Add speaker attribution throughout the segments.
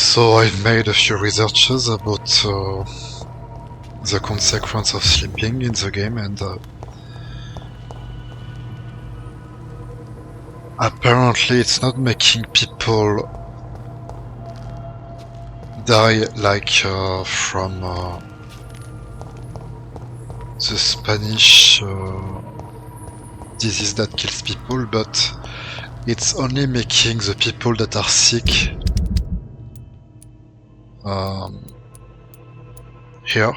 Speaker 1: So I've made a few researches about the consequence of sleeping in the game, and apparently it's not making people die like from the Spanish disease that kills people, but it's only making the people that are sick here.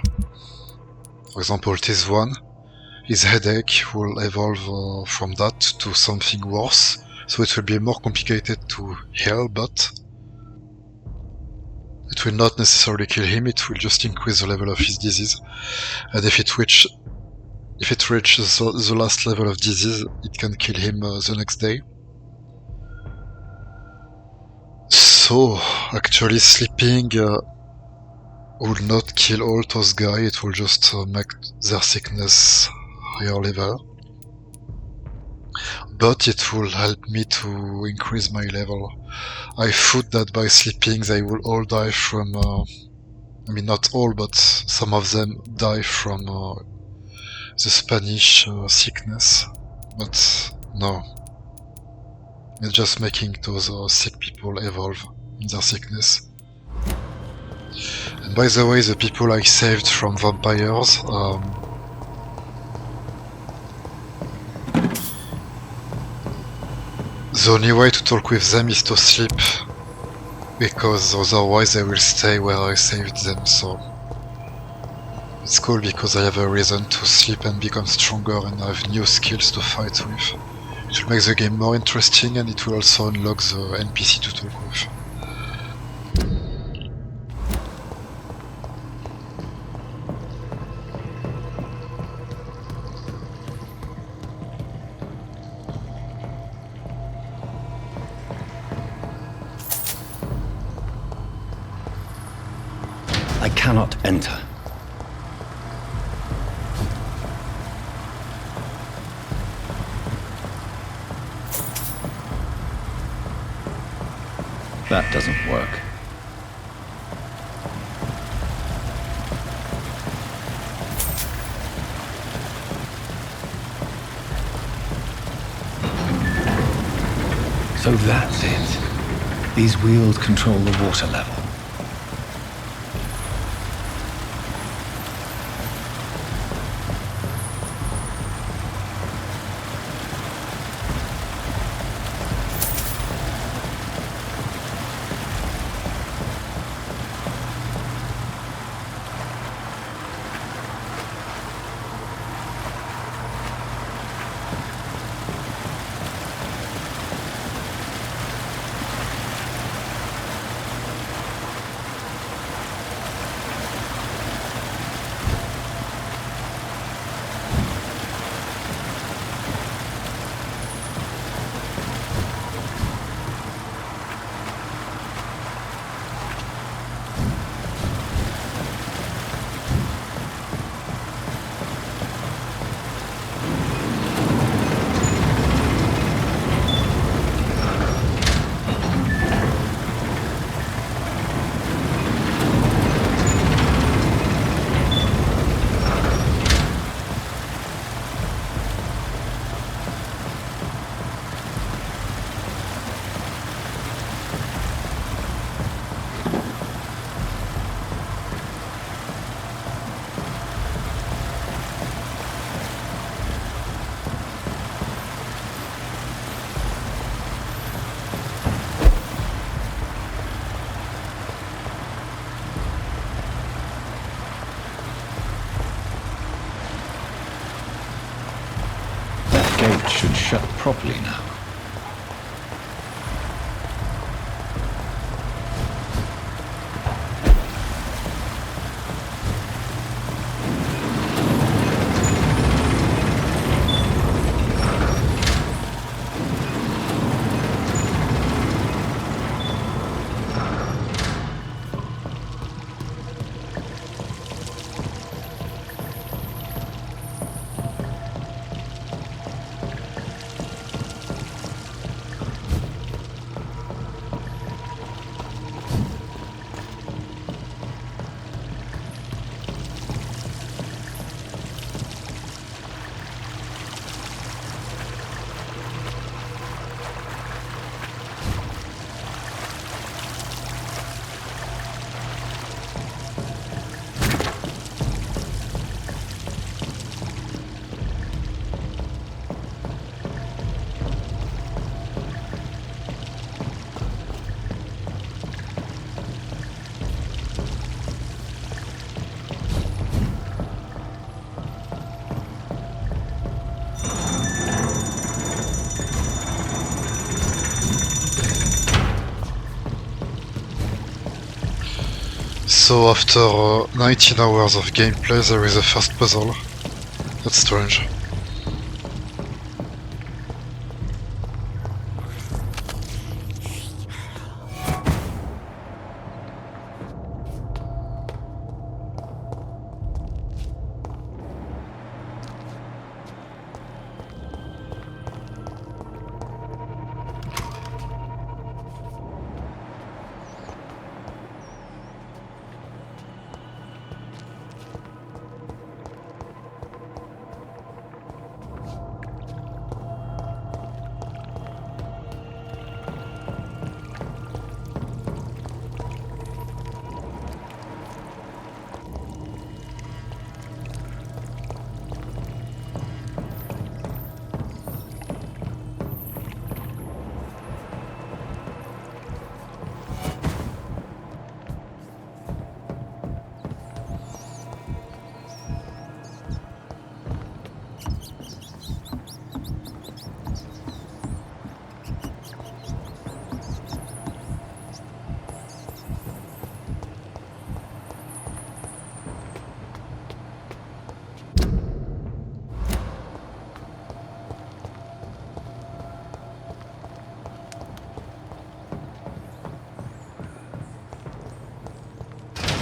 Speaker 1: For example, this one, his headache will evolve from that to something worse, so it will be more complicated to heal, but it will not necessarily kill him, it will just increase the level of his disease. And if it reaches the last level of disease, it can kill him the next day. So, actually sleeping will not kill all those guys, it will just make their sickness higher level. But it will help me to increase my level. I thought that by sleeping they will all die from... I mean, not all, but some of them die from the Spanish sickness. But no. It's just making those sick people evolve in their sickness. And by the way, the people I saved from vampires, the only way to talk with them is to sleep, because otherwise they will stay where I saved them, so it's cool because I have a reason to sleep and become stronger and have new skills to fight with. It will make the game more interesting, and it will also unlock the NPC to talk with.
Speaker 2: I cannot enter. That doesn't work. So that's it. These wheels control the water level. Gate should shut properly now.
Speaker 1: So after 19 hours of gameplay, there is a first puzzle. That's strange.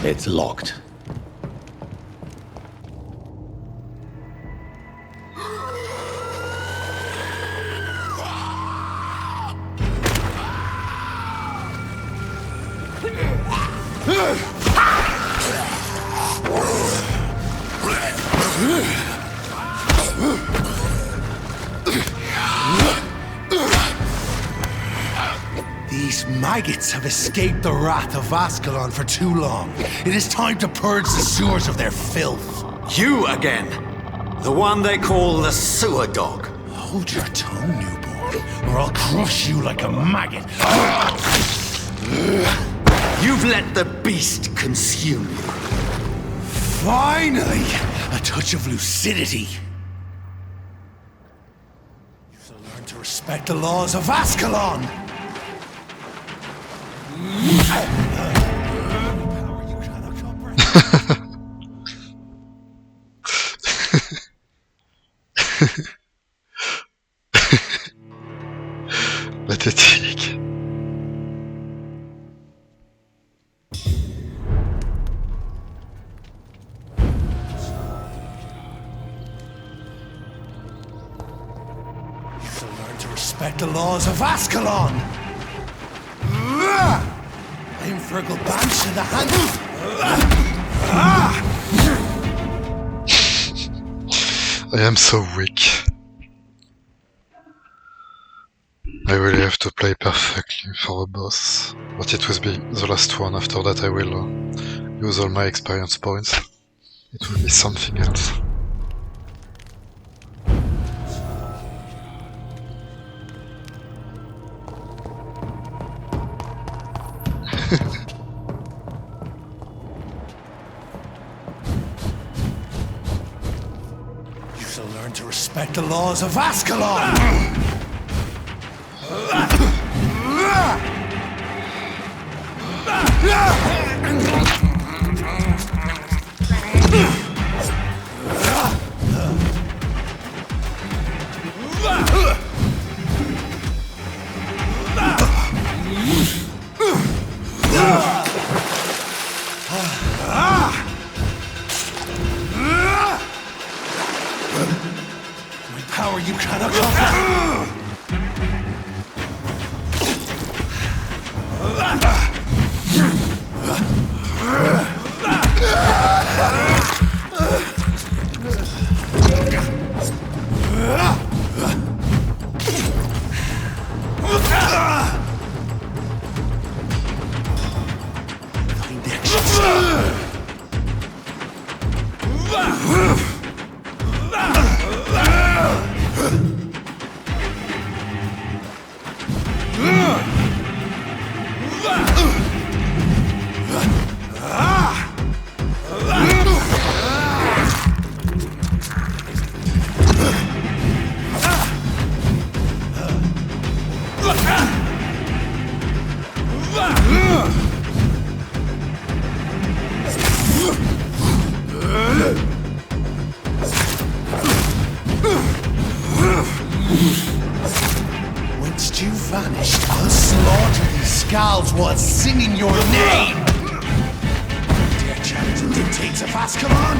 Speaker 2: It's locked.
Speaker 3: These maggots have escaped the wrath of Ascalon for too long. It is time to purge the sewers of their filth.
Speaker 4: You again! The one they call the sewer dog.
Speaker 3: Hold your tongue, newborn, or I'll crush you like a maggot.
Speaker 4: You've let the beast consume you.
Speaker 3: Finally! A touch of lucidity. You shall learn to respect the laws of Ascalon!
Speaker 1: Pathétique.
Speaker 3: You shall learn to respect the laws of Ascalon! I am Fergal Banch in the hand.
Speaker 1: I am so weak. I really have to play perfectly for a boss, but it will be the last one. After that I will use all my experience points. It will be something else.
Speaker 3: You shall learn to respect the laws of Ascalon! My power you cannot conquer! vanished, I'll slaughter these skulls while singing your name! Dare challenge the dictates of Ascalon?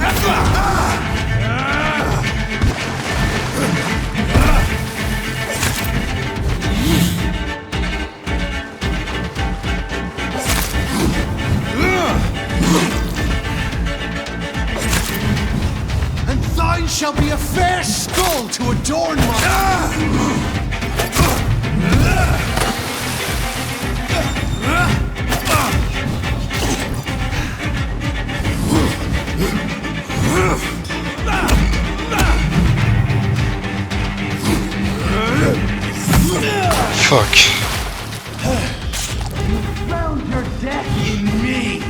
Speaker 3: And thine shall be a fair skull to adorn my...
Speaker 1: Fuck.
Speaker 3: Found your death in me!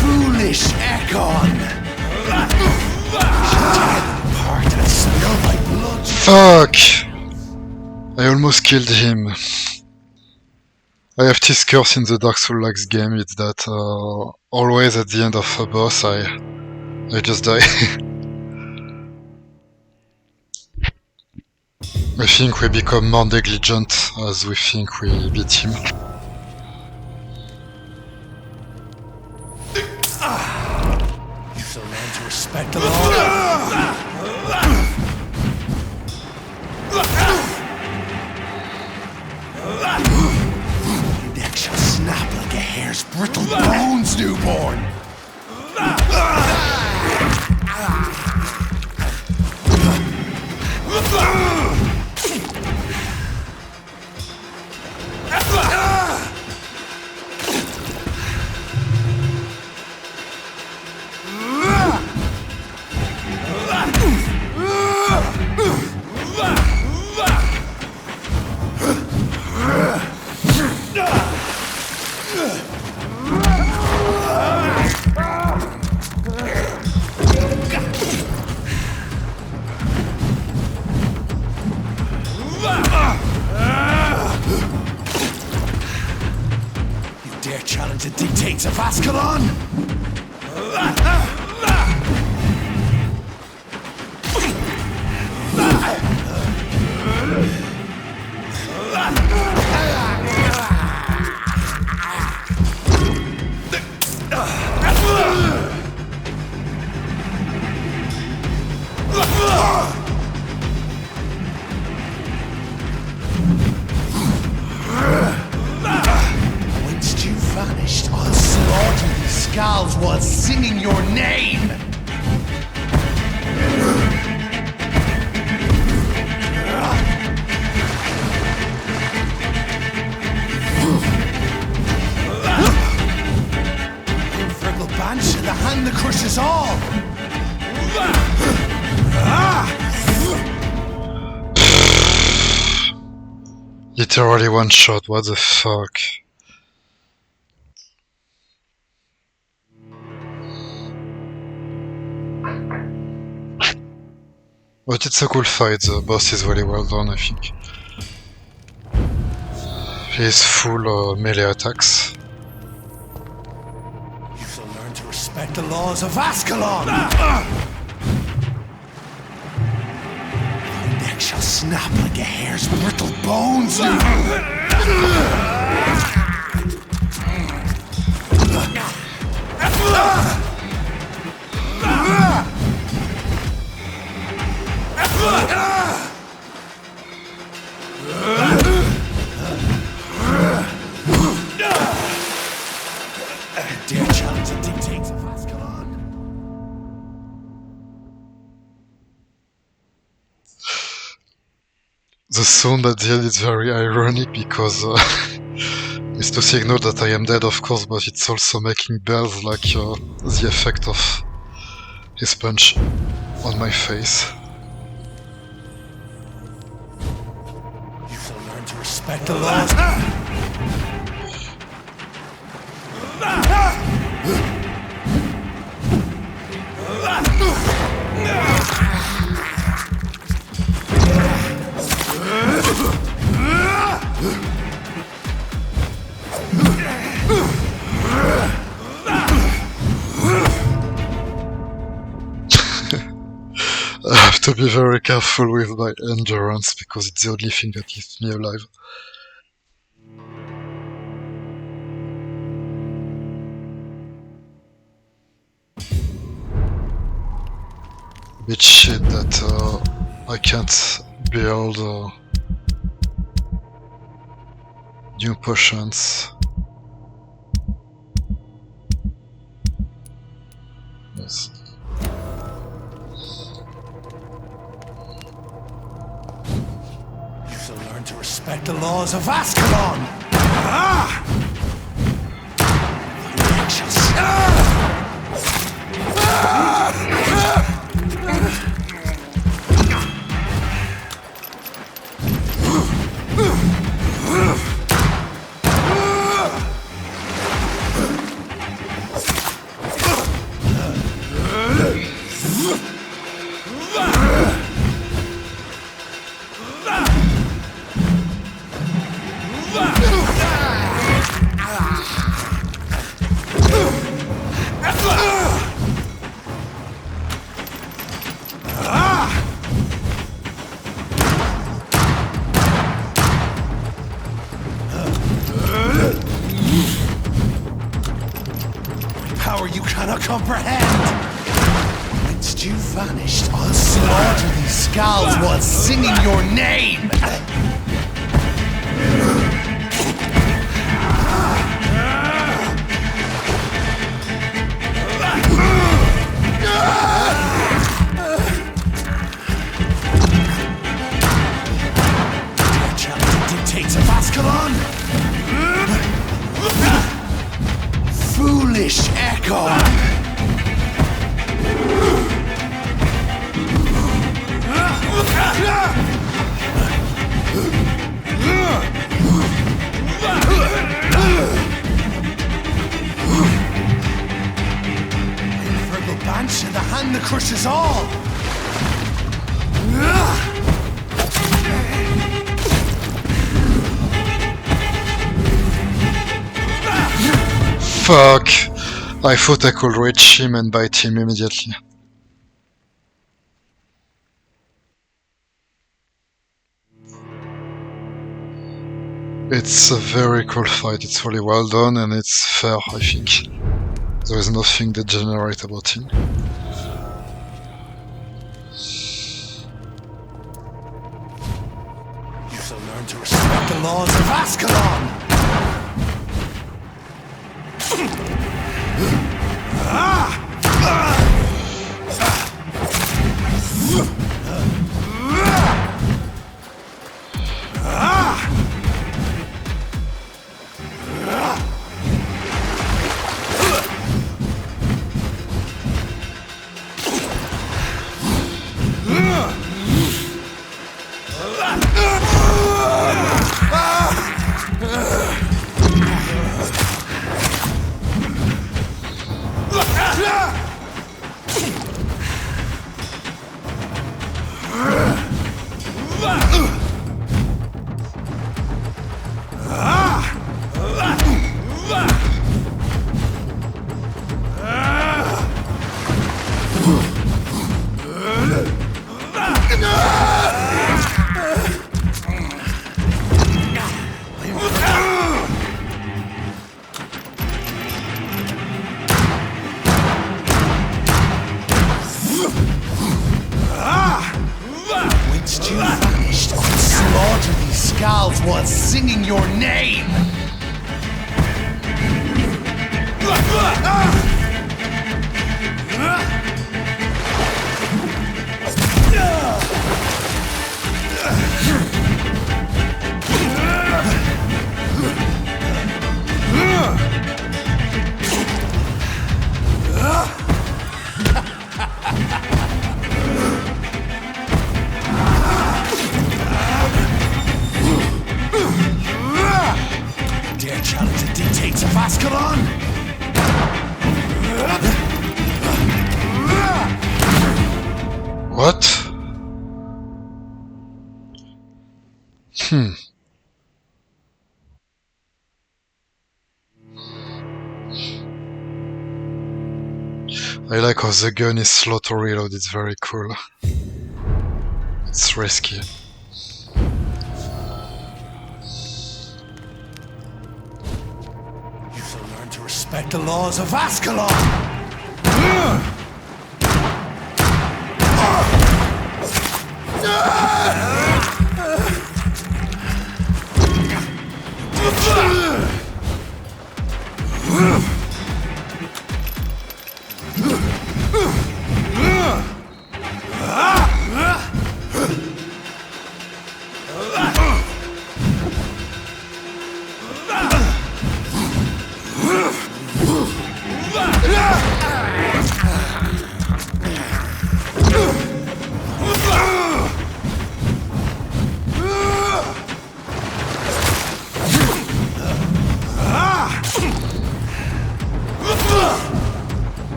Speaker 3: Foolish Ekon! Apart and spill my blood.
Speaker 1: Fuck! I almost killed him. I have this curse in the Dark Souls-like game, it's that always at the end of a boss I just die. I think we become more negligent as we think we beat him.
Speaker 3: You shall learn to respect the law. Your neck shall snap like a hare's brittle bones, newborn. Dare challenge the dictates of Ascalon? Once you vanished, I'll slaughter these skulls while singing your name! Virgil Banshee, the hand that crushes all!
Speaker 1: Literally one shot, what the fuck? But it's a cool fight, the boss is really well done, I think. He is full melee attacks.
Speaker 3: You shall learn to respect the laws of Ascalon! Thy neck shall snap like a hare's brittle bones, Dare challenge the dictates of Ascalon?
Speaker 1: the sound at the end is very ironic because it's to signal that I am dead, of course, but it's also making bells like the effect of his punch on my face.
Speaker 3: You shall learn to respect the laws.
Speaker 1: I have to be very careful with my endurance because it's the only thing that keeps me alive. Bit shit that I can't build new potions. Yes.
Speaker 3: You shall learn to respect the laws of Ascalon. Ah! Power you cannot comprehend. Whence you vanished, I'll slaughter these skulls while singing your name. Dictates of Ascalon? Foolish echo! Virgo Banch in the hand that crushes all!
Speaker 1: Fuck! I thought I could reach him and bite him immediately. It's a very cool fight, it's really well done and it's fair, I think. There is nothing degenerate about him.
Speaker 3: You shall learn to respect the laws of Ascalon! Whilst you vanished, I'll slaughter these skulls while singing your name! Ascalon!
Speaker 1: What? I like how the gun is slow to reload, it's very cool. It's risky.
Speaker 3: You shall learn to respect the laws of Ascalon!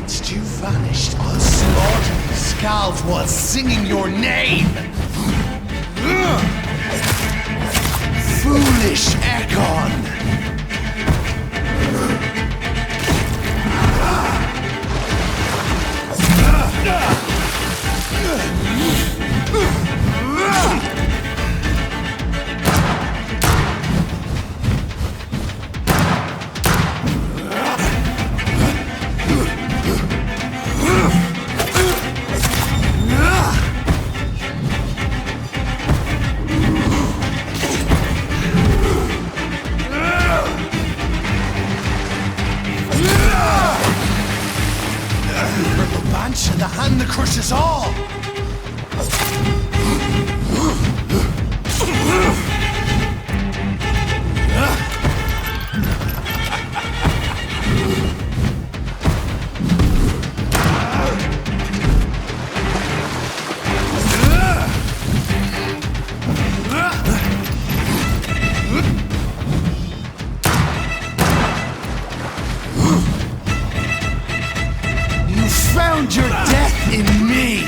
Speaker 3: Whilst you vanished, I'll slaughter these scalds while singing your name! Foolish Ekon! The hand that crushes all! Found your death in me!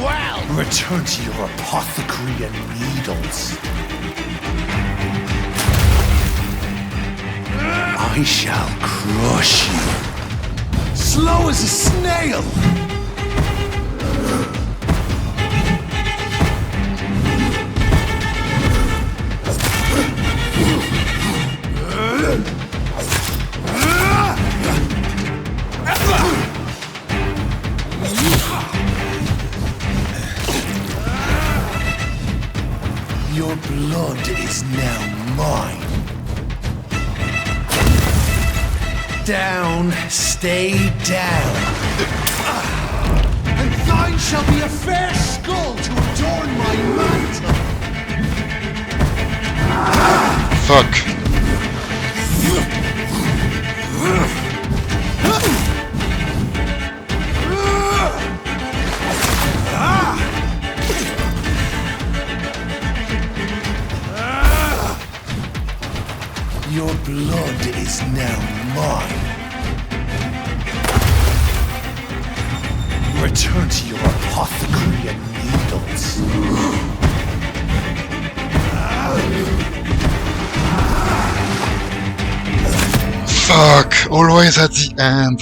Speaker 3: Well, return to your apothecary and needles. I shall crush you, slow as a snail. Your blood is now mine. Down, stay down. And thine shall be a fair skull to adorn my mantle.
Speaker 1: Fuck.
Speaker 3: Your blood is now mine. Return to your apothecary and needles.
Speaker 1: Fuck, always at the end.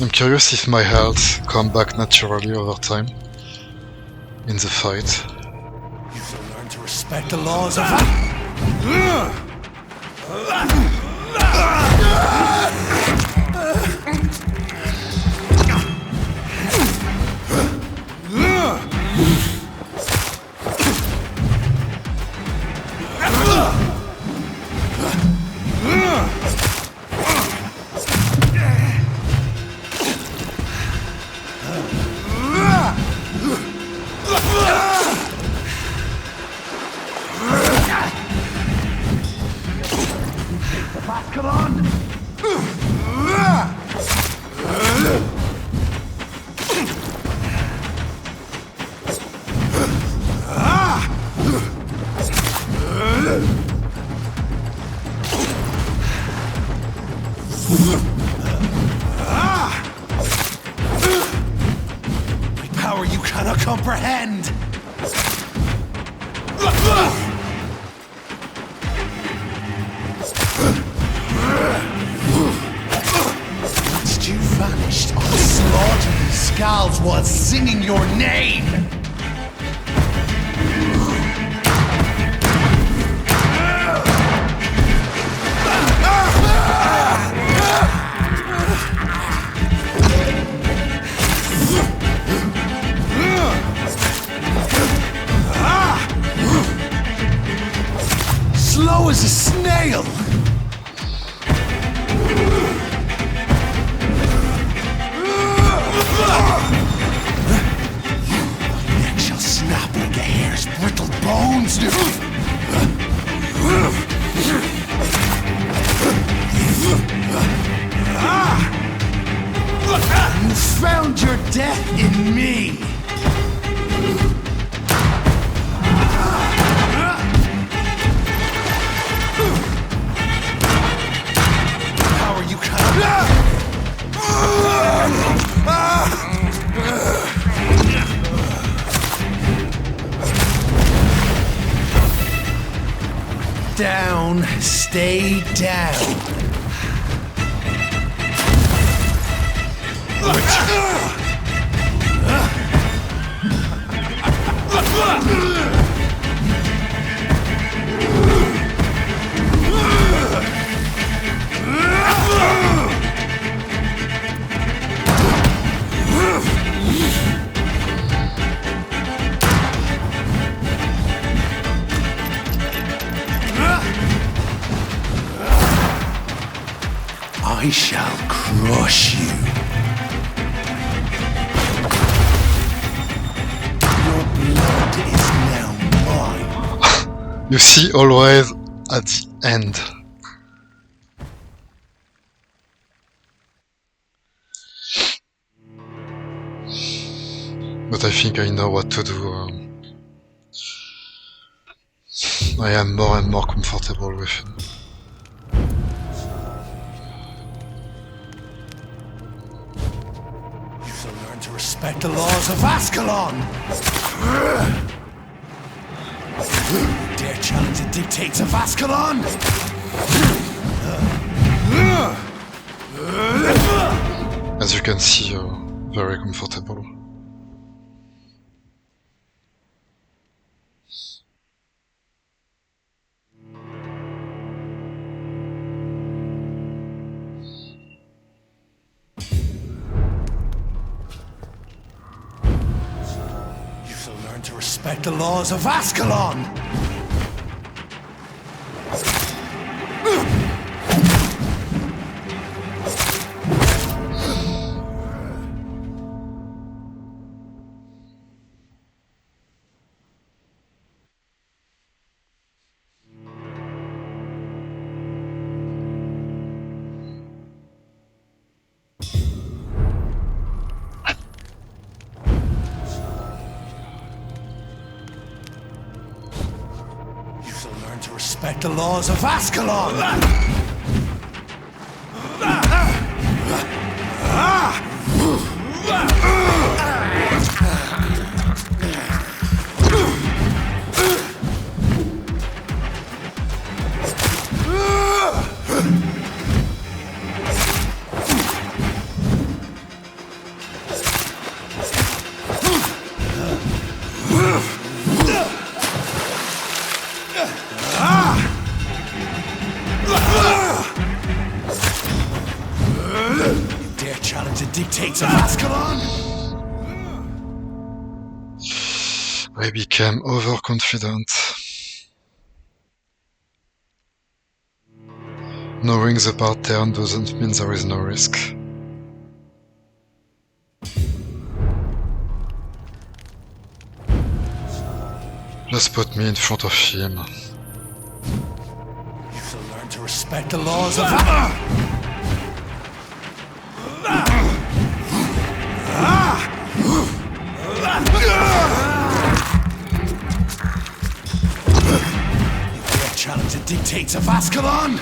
Speaker 1: I'm curious if my health come back naturally over time in the fight.
Speaker 3: You shall learn to respect the laws of... Power you cannot comprehend! Once you vanished, I slaughtered these scalds while singing your name! Slow as a snail! Your neck shall snap like a hare's brittle bones! You found your death in me! Power you cannot... Down, stay down. I shall crush you. Your blood is now mine.
Speaker 1: You see, always at the end. But I think I know what to do. I am more and more comfortable with him.
Speaker 3: You shall learn to respect the laws of Ascalon! You dare challenge the dictates of Ascalon?
Speaker 1: As you can see, very comfortable.
Speaker 3: To respect the laws of Ascalon! To respect the laws of Ascalon!
Speaker 1: I became overconfident. Knowing the pattern doesn't mean there is no risk. Just put me in front of him.
Speaker 3: You shall learn to respect the laws of... You challenge the dictates of Ascalon!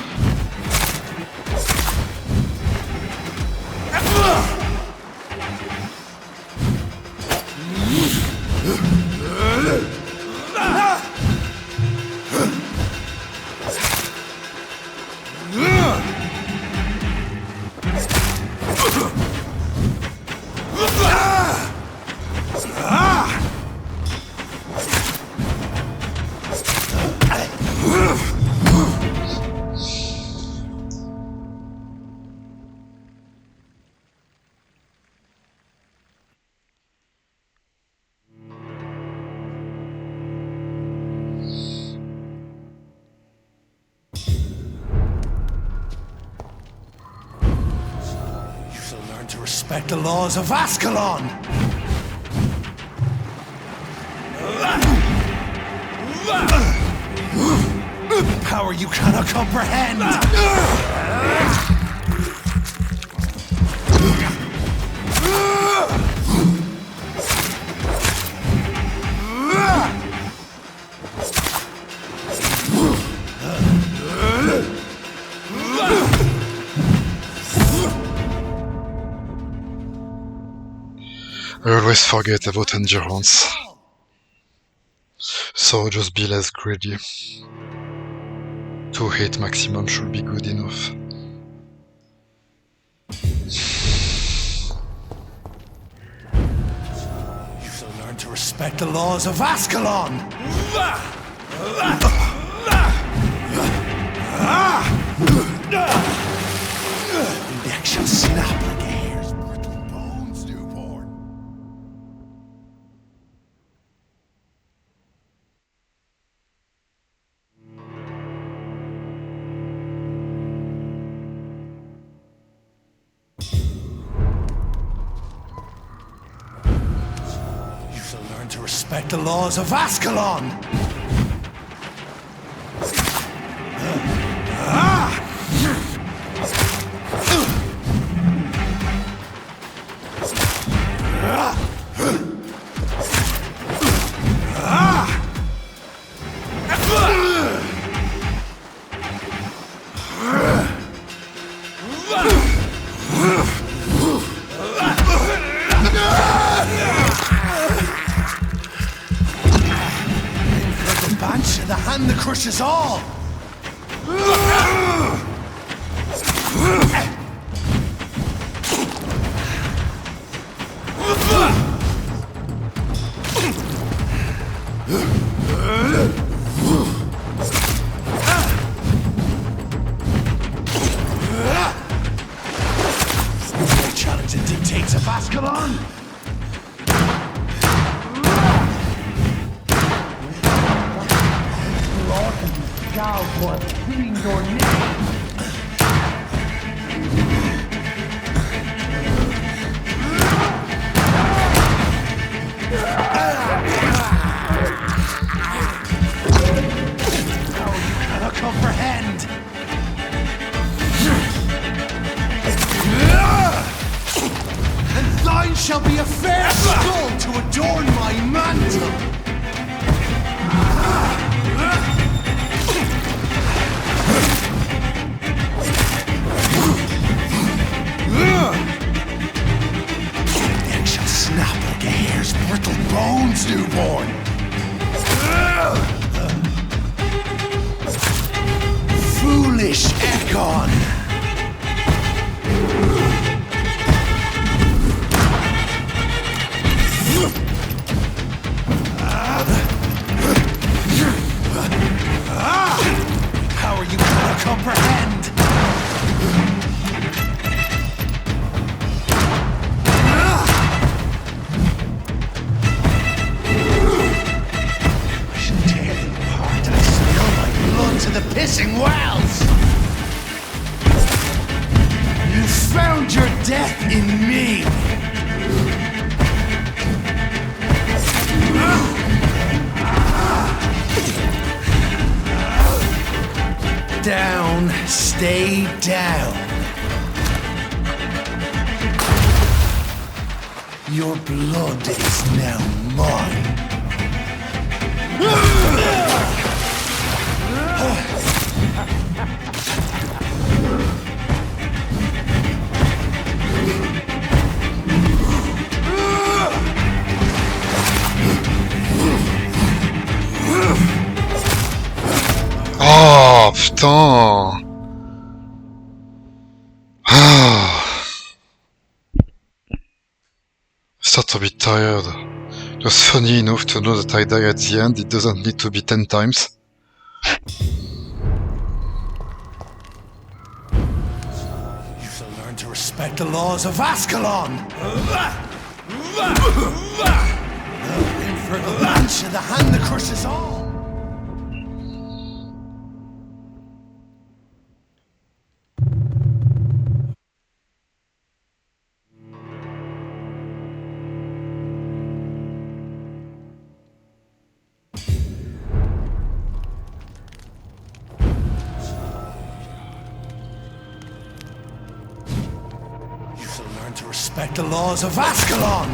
Speaker 3: To respect the laws of Ascalon! Power you cannot comprehend!
Speaker 1: I always forget about endurance. So just be less greedy. 2 hit maximum should be good enough.
Speaker 3: You shall learn to respect the laws of Ascalon! Your neck shall snap like a hare's brittle bones, newborn. You shall learn to respect the laws of Ascalon! The hand that crushes all! Challenge the dictates of Ascalon! For killing your name. Cannot comprehend. And thine shall be a fair skull to adorn my mantle. Snap like a hare's brittle bones, newborn! Foolish Ekon! Power you cannot comprehend! pissing wells! You found your death in me! Down, stay down. Your blood is now mine.
Speaker 1: Oh putain. Start to be tired. It was funny enough to know that I die at the end. It doesn't need to be 10 times.
Speaker 3: You shall learn to respect the laws of Ascalon! In for the lunch of the hand that crushes all! To respect the laws of Ascalon!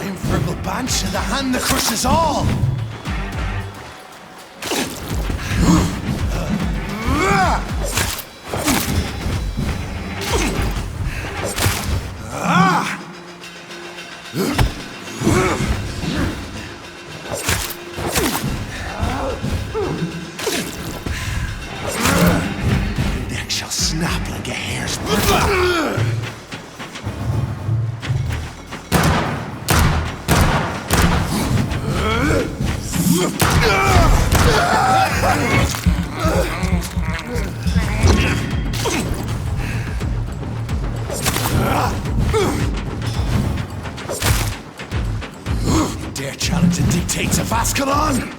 Speaker 3: Infernal Bansh and the hand that crushes all! Snap like a hair's breadth. You dare challenge the dictates of Ascalon?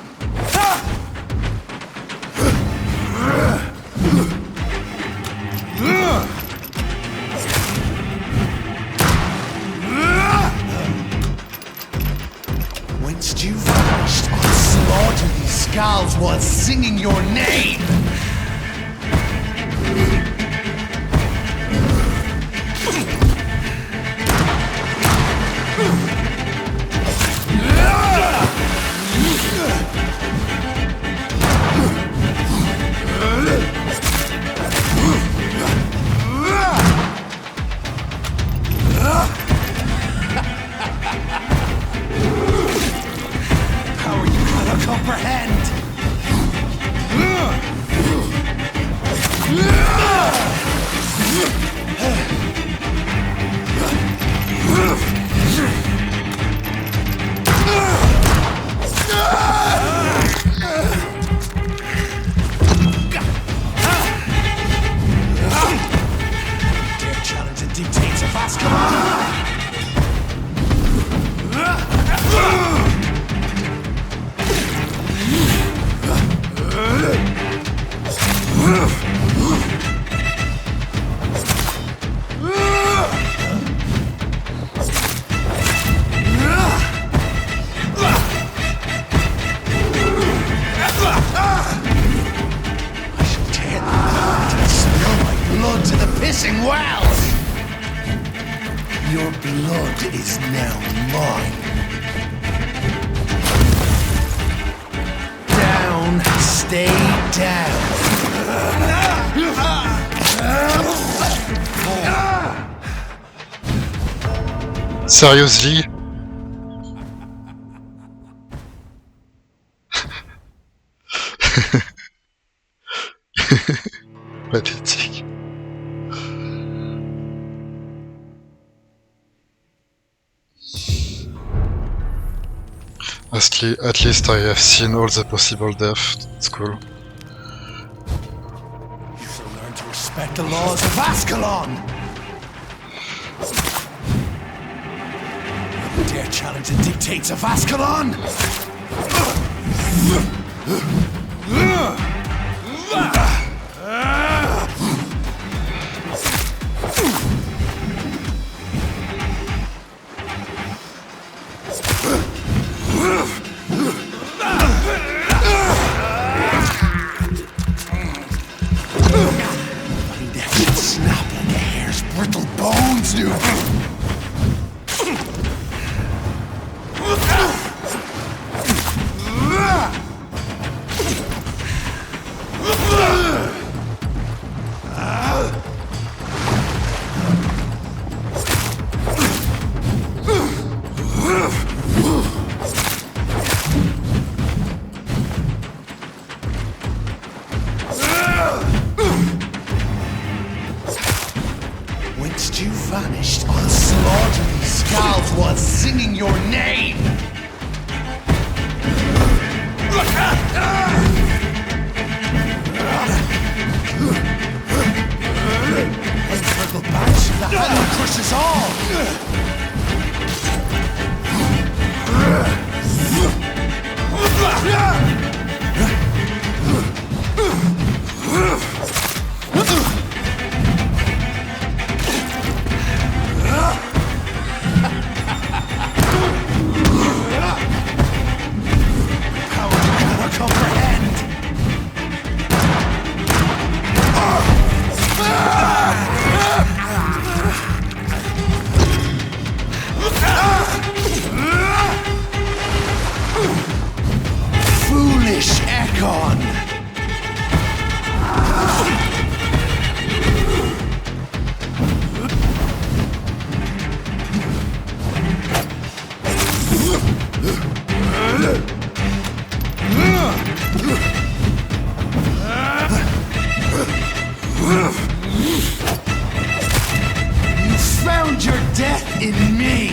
Speaker 3: Whence you vanished, I'll slaughter these skulls while singing your name! Power you cannot comprehend! Dare challenge the dictates of Ascalon! I shall tear them apart and spill my blood to the pissing wells! Your blood is now mine. Down, stay down.
Speaker 1: Seriously? Pathétique. At least I have seen all the possible deaths. It's cool.
Speaker 3: You shall learn to respect the laws of Ascalon! Dare challenge the dictates of Ascalon? Snap like a hare's brittle bones, dude. Whilst you vanished, I'll slaughter these scalds while singing your name! Purple badge, the hand crushes all! Power you cannot comprehend! Foolish Ekon! You found your death in me!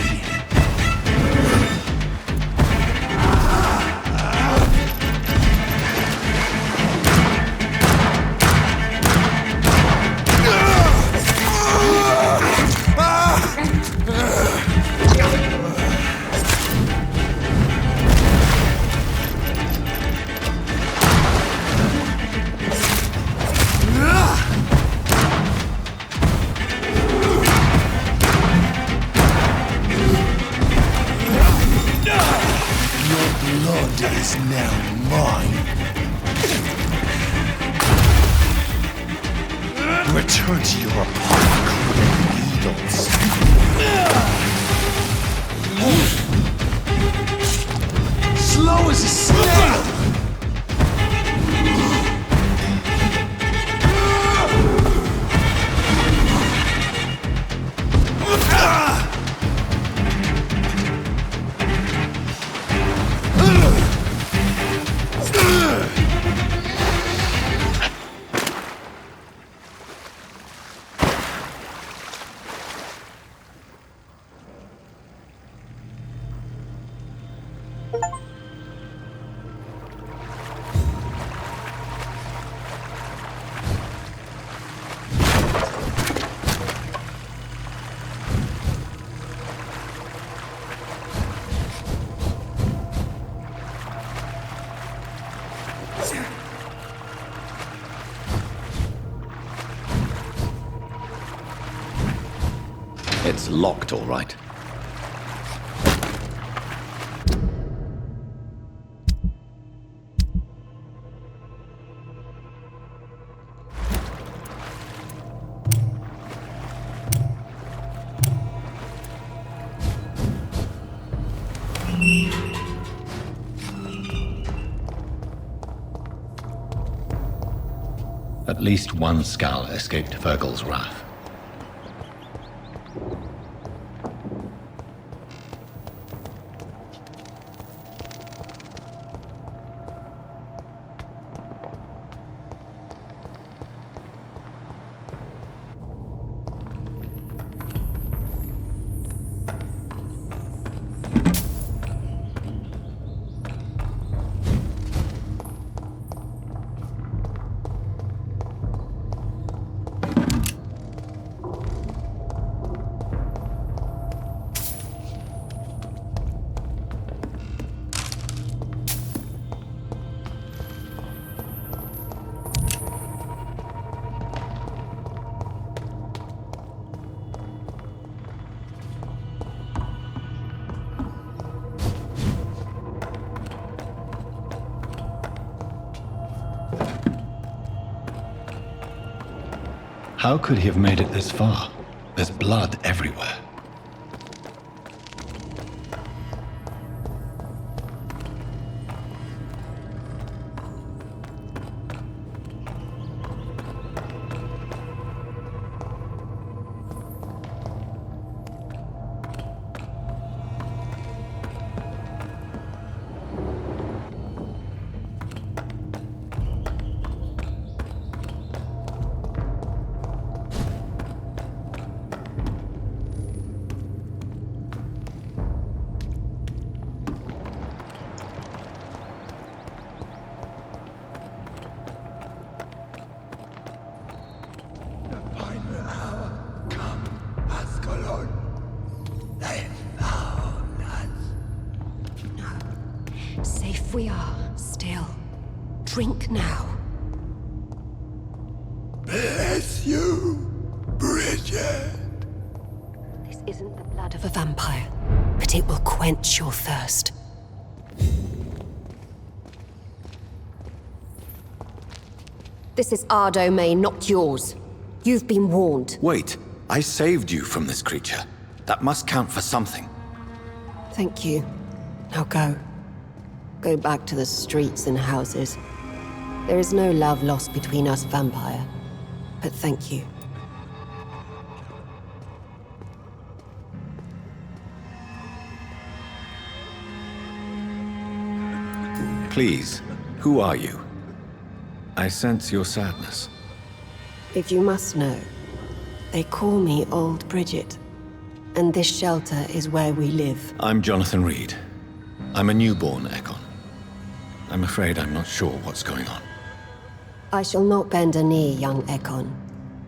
Speaker 3: Blood is now mine. Return to your apothecary needles. Slow as a snail.
Speaker 5: It's locked, all right. At least one skull escaped Fergal's wrath. How could he have made it this far? There's blood everywhere.
Speaker 6: Safe we are, still. Drink now.
Speaker 3: Bless you, Bridget.
Speaker 6: This isn't the blood of a vampire, but it will quench your thirst. This is our domain, not yours. You've been warned.
Speaker 4: Wait, I saved you from this creature. That must count for something.
Speaker 6: Thank you. Now go. Go back to the streets and houses. There is no love lost between us, Vampire. But thank you.
Speaker 4: Please, who are you? I sense your sadness.
Speaker 6: If you must know, they call me Old Bridget. And this shelter is where we live.
Speaker 4: I'm Jonathan Reed. I'm a newborn Ekon. I'm afraid I'm not sure what's going on.
Speaker 6: I shall not bend a knee, young Ekon,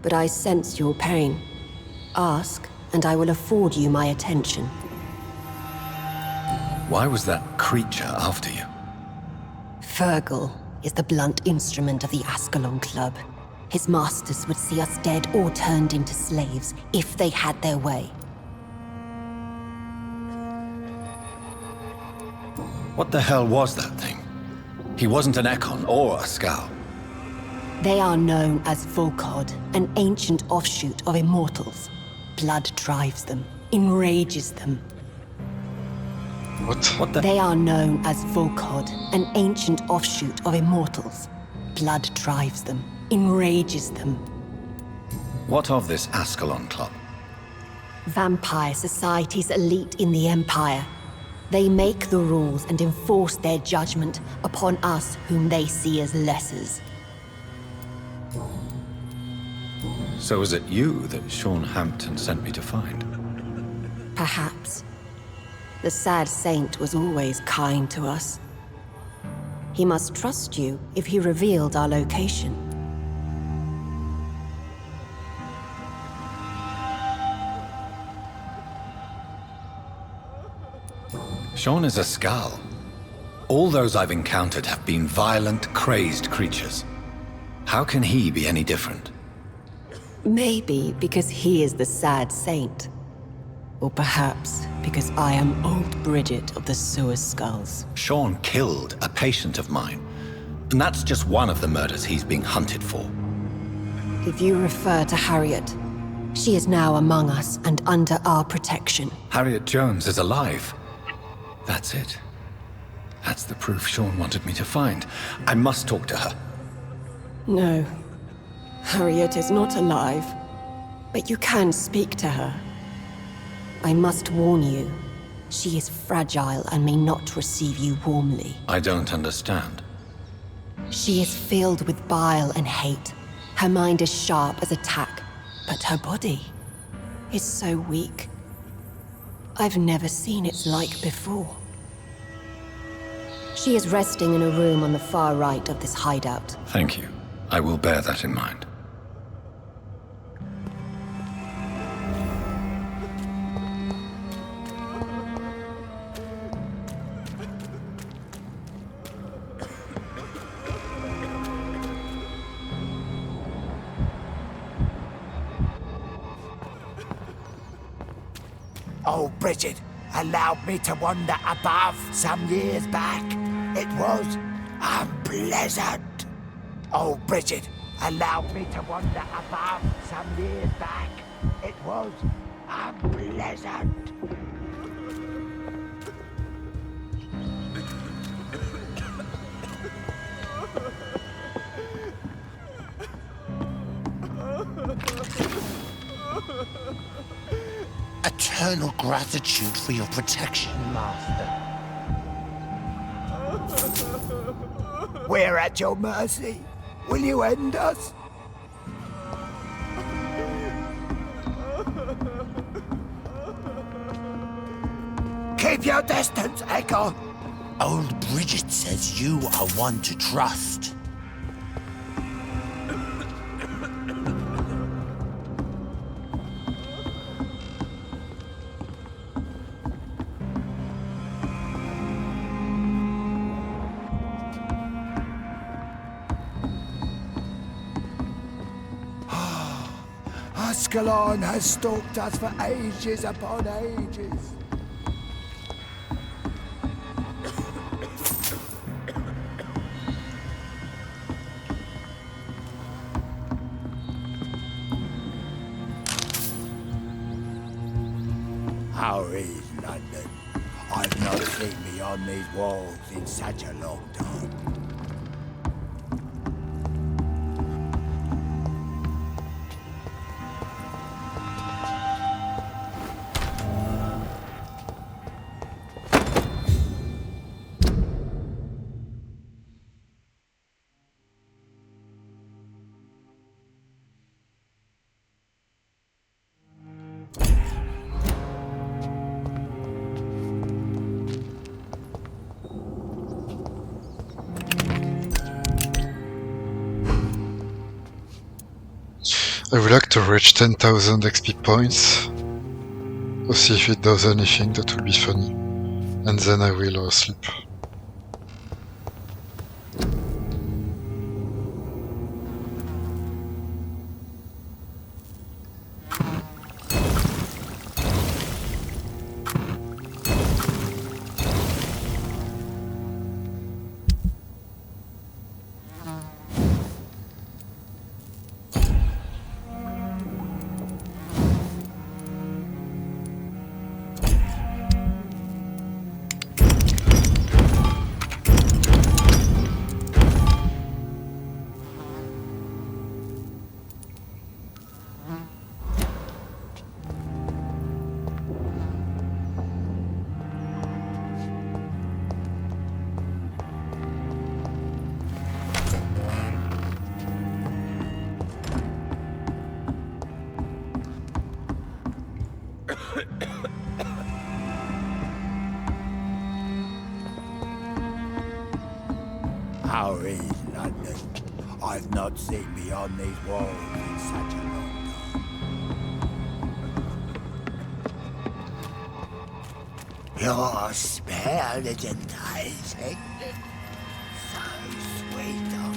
Speaker 6: but I sense your pain. Ask, and I will afford you my attention.
Speaker 4: Why was that creature after you?
Speaker 6: Fergal is the blunt instrument of the Ascalon Club. His masters would see us dead or turned into slaves if they had their way.
Speaker 4: What the hell was that thing? He wasn't an Ekon or a Scowl.
Speaker 6: They are known as Volkod, an ancient offshoot of immortals. Blood drives them, enrages them.
Speaker 1: What?
Speaker 6: They are known as Volkod, an ancient offshoot of immortals. Blood drives them, enrages them.
Speaker 4: What of this Ascalon Club?
Speaker 6: Vampire society's elite in the Empire. They make the rules and enforce their judgment upon us whom they see as lessers.
Speaker 4: So is it you that Sean Hampton sent me to find?
Speaker 6: Perhaps. The sad saint was always kind to us. He must trust you if he revealed our location.
Speaker 4: Sean is a Scowl. All those I've encountered have been violent, crazed creatures. How can he be any different?
Speaker 6: Maybe because he is the sad saint. Or perhaps because I am Old Bridget of the Sewer Skulls.
Speaker 4: Sean killed a patient of mine. And that's just one of the murders he's being hunted for.
Speaker 6: If you refer to Harriet, she is now among us and under our protection.
Speaker 4: Harriet Jones is alive. That's it. That's the proof Sean wanted me to find. I must talk to her.
Speaker 6: No, Harriet is not alive. But you can speak to her. I must warn you, she is fragile and may not receive you warmly.
Speaker 4: I don't understand.
Speaker 6: She is filled with bile and hate. Her mind is sharp as a tack, but her body is so weak. I've never seen its like before. She is resting in a room on the far right of this hideout.
Speaker 4: Thank you. I will bear that in mind.
Speaker 7: Oh, Bridget allowed me to wander above some years back. It was unpleasant. Oh, Bridget allowed me to wander about some years back. It was unpleasant. Eternal gratitude for your protection, Master. We're at your mercy. Will you end us? Keep your distance, Echo. Old Bridget says you are one to trust. Ascalon has stalked us for ages upon ages. How is London? I've not seen beyond these walls in such a long time.
Speaker 1: I would like to reach 10,000 XP points. We'll see if it does anything, that will be funny. And then I will sleep. How is London? I've not seen beyond these walls in such a long time. You're spared and enticing. So sweet of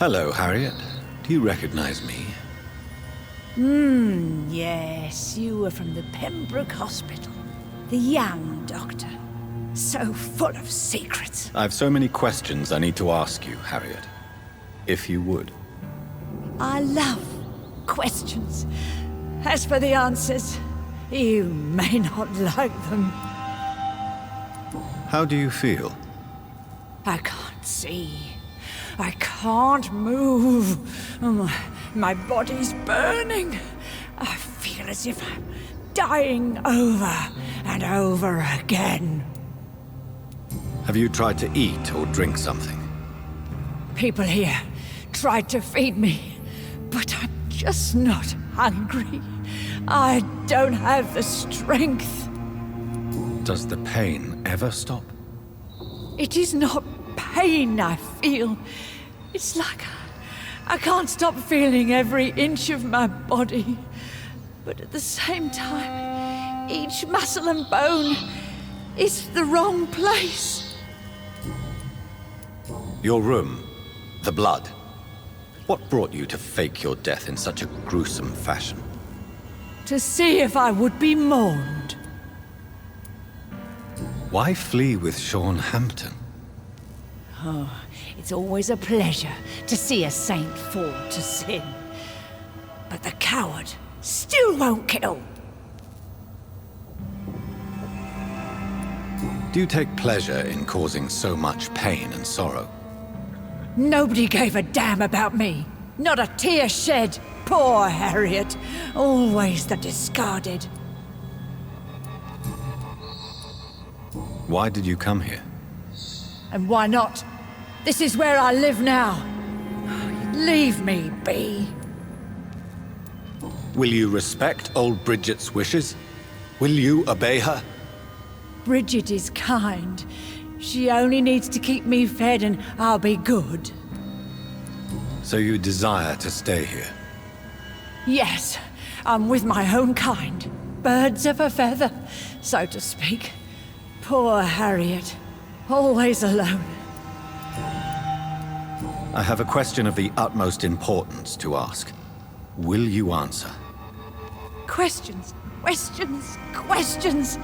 Speaker 4: Hello, Harriet. Do you recognize me?
Speaker 8: Yes, you were from the Pembroke Hospital. The young doctor. So full of secrets.
Speaker 4: I've so many questions I need to ask you, Harriet. If you would.
Speaker 8: I love questions. As for the answers, you may not like them.
Speaker 4: How do you feel?
Speaker 8: I can't see. I can't move. My body's burning. I feel as if I'm dying over and over again.
Speaker 4: Have you tried to eat or drink something?
Speaker 8: People here tried to feed me, but I'm just not hungry. I don't have the strength.
Speaker 4: Does the pain ever stop?
Speaker 8: It is not pain I feel. It's like I can't stop feeling every inch of my body. But at the same time, each muscle and bone is the wrong place.
Speaker 4: Your room, the blood. What brought you to fake your death in such a gruesome fashion?
Speaker 8: To see if I would be mourned.
Speaker 4: Why flee with Sean Hampton?
Speaker 8: Oh, it's always a pleasure to see a saint fall to sin. But the coward still won't kill.
Speaker 4: Do you take pleasure in causing so much pain and sorrow?
Speaker 8: Nobody gave a damn about me. Not a tear shed. Poor Harriet. Always the discarded.
Speaker 4: Why did you come here?
Speaker 8: And why not? This is where I live now. Leave me be.
Speaker 4: Will you respect old Bridget's wishes? Will you obey her?
Speaker 8: Bridget is kind. She only needs to keep me fed and I'll be good.
Speaker 4: So you desire to stay here?
Speaker 8: Yes, I'm with my own kind. Birds of a feather, so to speak. Poor Harriet. Always alone.
Speaker 4: I have a question of the utmost importance to ask. Will you answer?
Speaker 8: Questions, questions, questions.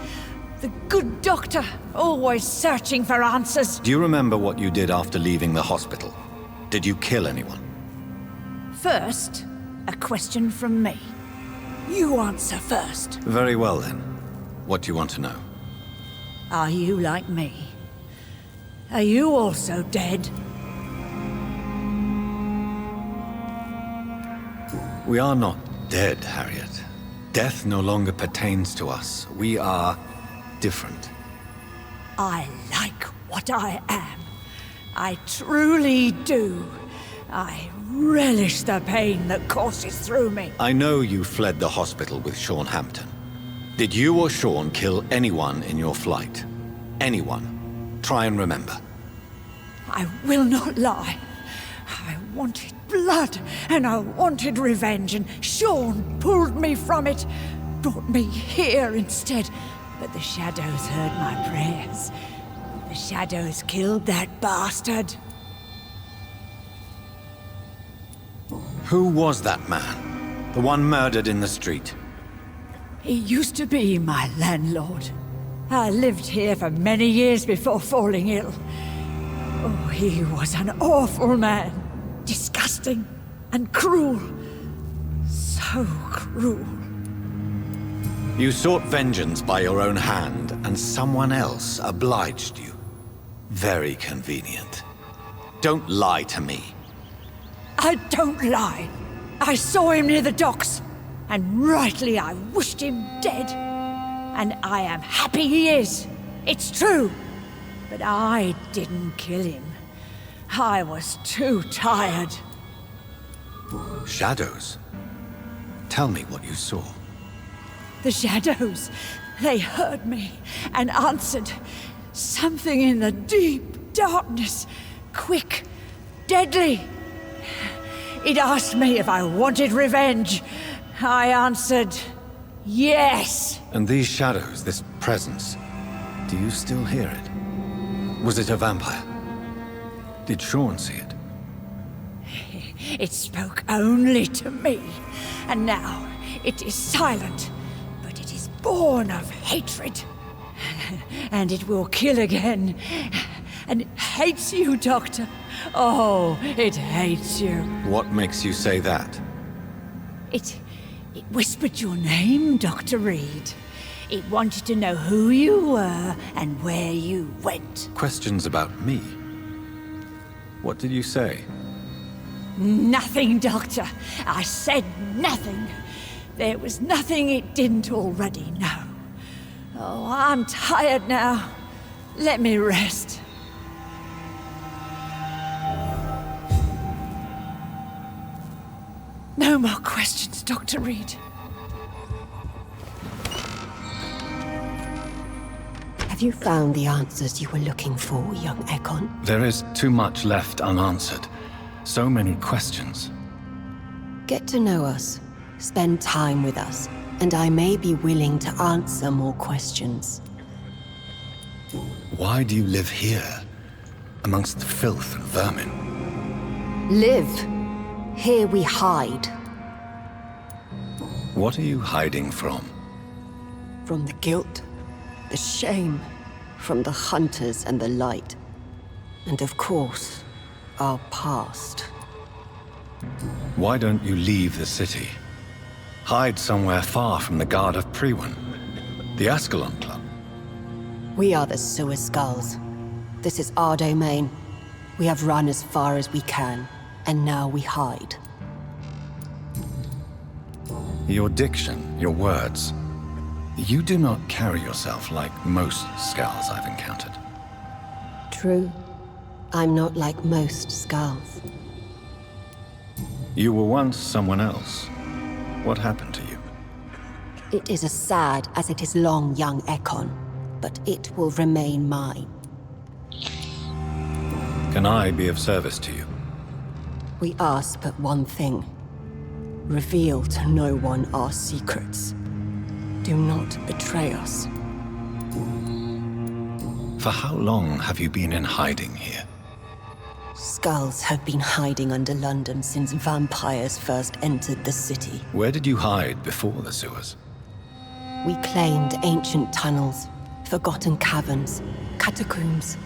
Speaker 8: The good doctor, always searching for answers.
Speaker 4: Do you remember what you did after leaving the hospital? Did you kill anyone?
Speaker 8: First, a question from me. You answer first.
Speaker 4: Very well then. What do you want to know?
Speaker 8: Are you like me? Are you also dead?
Speaker 4: We are not dead, Harriet. Death no longer pertains to us. We are different.
Speaker 8: I like what I am. I truly do. I relish the pain that courses through me.
Speaker 4: I know you fled the hospital with Sean Hampton. Did you or Sean kill anyone in your flight? Anyone? Try and remember.
Speaker 8: I will not lie. I wanted blood, and I wanted revenge, and Sean pulled me from it, brought me here instead. But the shadows heard my prayers. The shadows killed that bastard.
Speaker 4: Who was that man? The one murdered in the street?
Speaker 8: He used to be my landlord. I lived here for many years before falling ill. Oh, he was an awful man. Disgusting and cruel. So cruel.
Speaker 4: You sought vengeance by your own hand, and someone else obliged you. Very convenient. Don't lie to me.
Speaker 8: I don't lie. I saw him near the docks, and rightly I wished him dead. And I am happy he is. It's true. But I didn't kill him. I was too tired.
Speaker 4: Shadows? Tell me what you saw.
Speaker 8: The shadows, they heard me and answered. Something in the deep darkness, quick, deadly. It asked me if I wanted revenge. I answered, yes.
Speaker 4: And these shadows, this presence, do you still hear it? Was it a vampire? Did Sean see it?
Speaker 8: It spoke only to me, and now it is silent, but it is born of hatred. And it will kill again, and it hates you, Doctor. Oh, it hates you.
Speaker 4: What makes you say that?
Speaker 8: It whispered your name, Dr. Reed. It wanted to know who you were and where you went.
Speaker 4: Questions about me? What did you say?
Speaker 8: Nothing, Doctor. I said nothing. There was nothing it didn't already know. Oh, I'm tired now. Let me rest. No more questions, Dr. Reed.
Speaker 6: Have you found the answers you were looking for, young Ekon?
Speaker 5: There is too much left unanswered. So many questions.
Speaker 6: Get to know us, spend time with us, and I may be willing to answer more questions.
Speaker 5: Why do you live here, amongst the filth and vermin?
Speaker 6: Live. Here we hide.
Speaker 5: What are you hiding from?
Speaker 6: From the guilt, the shame, from the hunters and the light. And of course, our past.
Speaker 5: Why don't you leave the city? Hide somewhere far from the Guard of Priwen, the Ascalon Club.
Speaker 6: We are the Sewer Skulls. This is our domain. We have run as far as we can, and now we hide.
Speaker 5: Your diction, your words. You do not carry yourself like most Skulls I've encountered.
Speaker 6: True. I'm not like most Skulls.
Speaker 5: You were once someone else. What happened to you?
Speaker 6: It is as sad as it is long, young Ekon, but it will remain mine.
Speaker 5: Can I be of service to you?
Speaker 6: We ask but one thing. Reveal to no one our secrets. Do not betray us.
Speaker 5: For how long have you been in hiding here?
Speaker 6: Skulls have been hiding under London since vampires first entered the city.
Speaker 5: Where did you hide before the sewers?
Speaker 6: We claimed ancient tunnels, forgotten caverns, catacombs.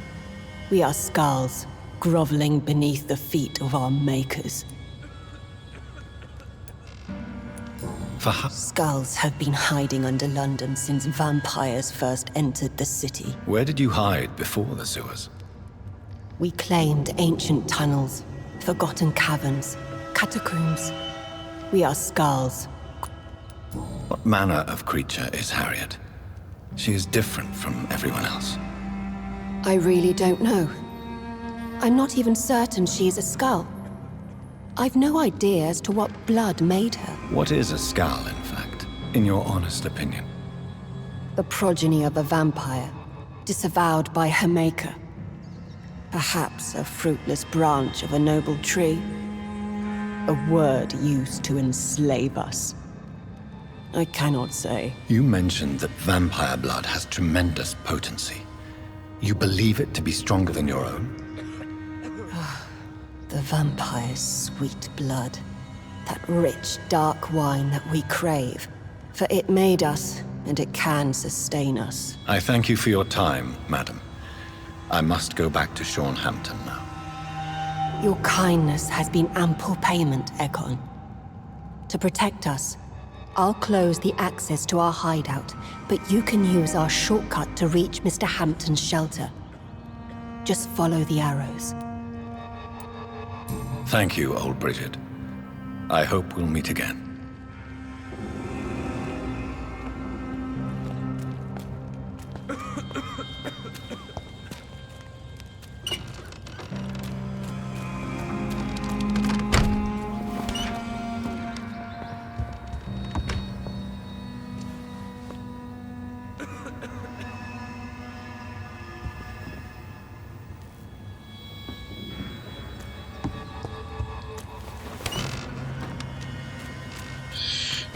Speaker 6: We are skulls, groveling beneath the feet of our makers.
Speaker 5: For how...
Speaker 6: Skulls have been hiding under London since vampires first entered the city.
Speaker 5: Where did you hide before the sewers?
Speaker 6: We claimed ancient tunnels, forgotten caverns, catacombs. We are skulls.
Speaker 5: What manner of creature is Harriet? She is different from everyone else.
Speaker 6: I really don't know. I'm not even certain she is a skull. I've no idea as to what blood made her.
Speaker 5: What is a skull, in fact, in your honest opinion?
Speaker 6: The progeny of a vampire, disavowed by her maker. Perhaps a fruitless branch of a noble tree. A word used to enslave us. I cannot say.
Speaker 5: You mentioned that vampire blood has tremendous potency. You believe it to be stronger than your own?
Speaker 6: The vampire's sweet blood. That rich, dark wine that we crave. For it made us, and it can sustain us.
Speaker 5: I thank you for your time, madam. I must go back to Shornhampton now.
Speaker 6: Your kindness has been ample payment, Ekon. To protect us, I'll close the access to our hideout, but you can use our shortcut to reach Mr. Hampton's shelter. Just follow the arrows.
Speaker 5: Thank you, old Bridget. I hope we'll meet again.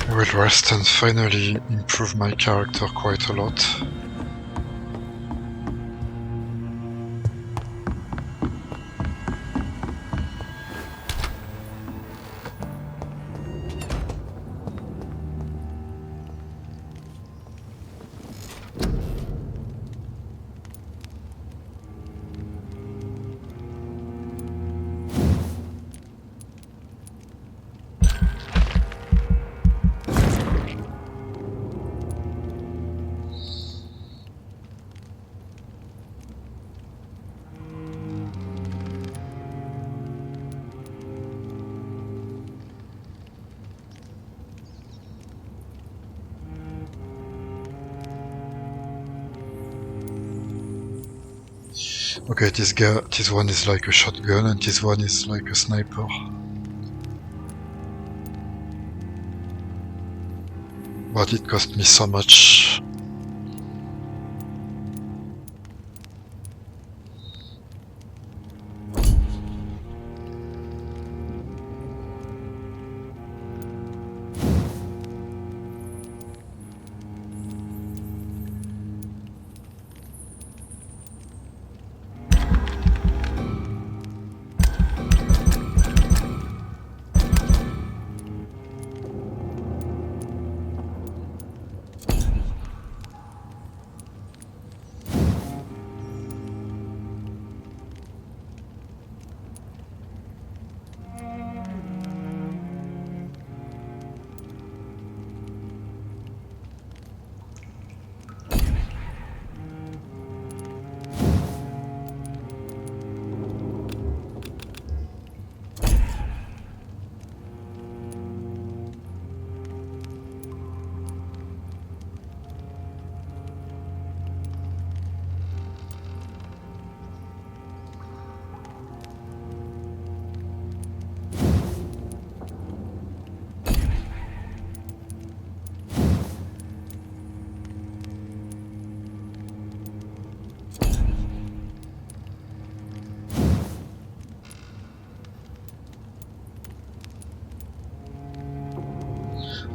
Speaker 1: I will rest and finally improve my character quite a lot. Okay, this one is like a shotgun and this one is like a sniper. But it cost me so much.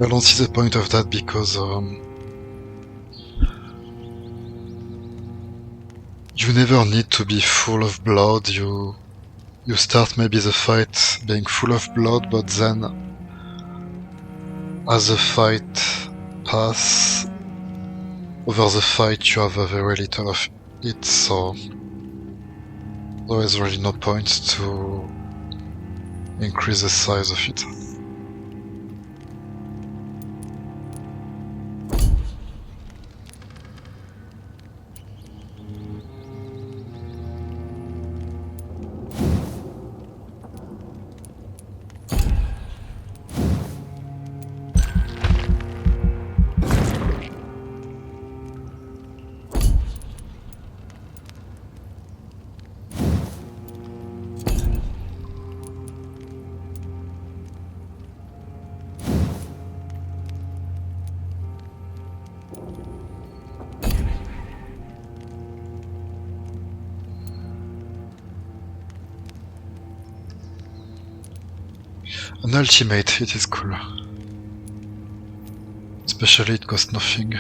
Speaker 1: I don't see the point of that because you never need to be full of blood. You start maybe the fight being full of blood, but then as the fight passes, over the fight you have a very little of it, so there is really no point to increase the size of it. An ultimate, it is cool. Especially it costs nothing.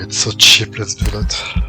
Speaker 1: It's so cheap, let's do that.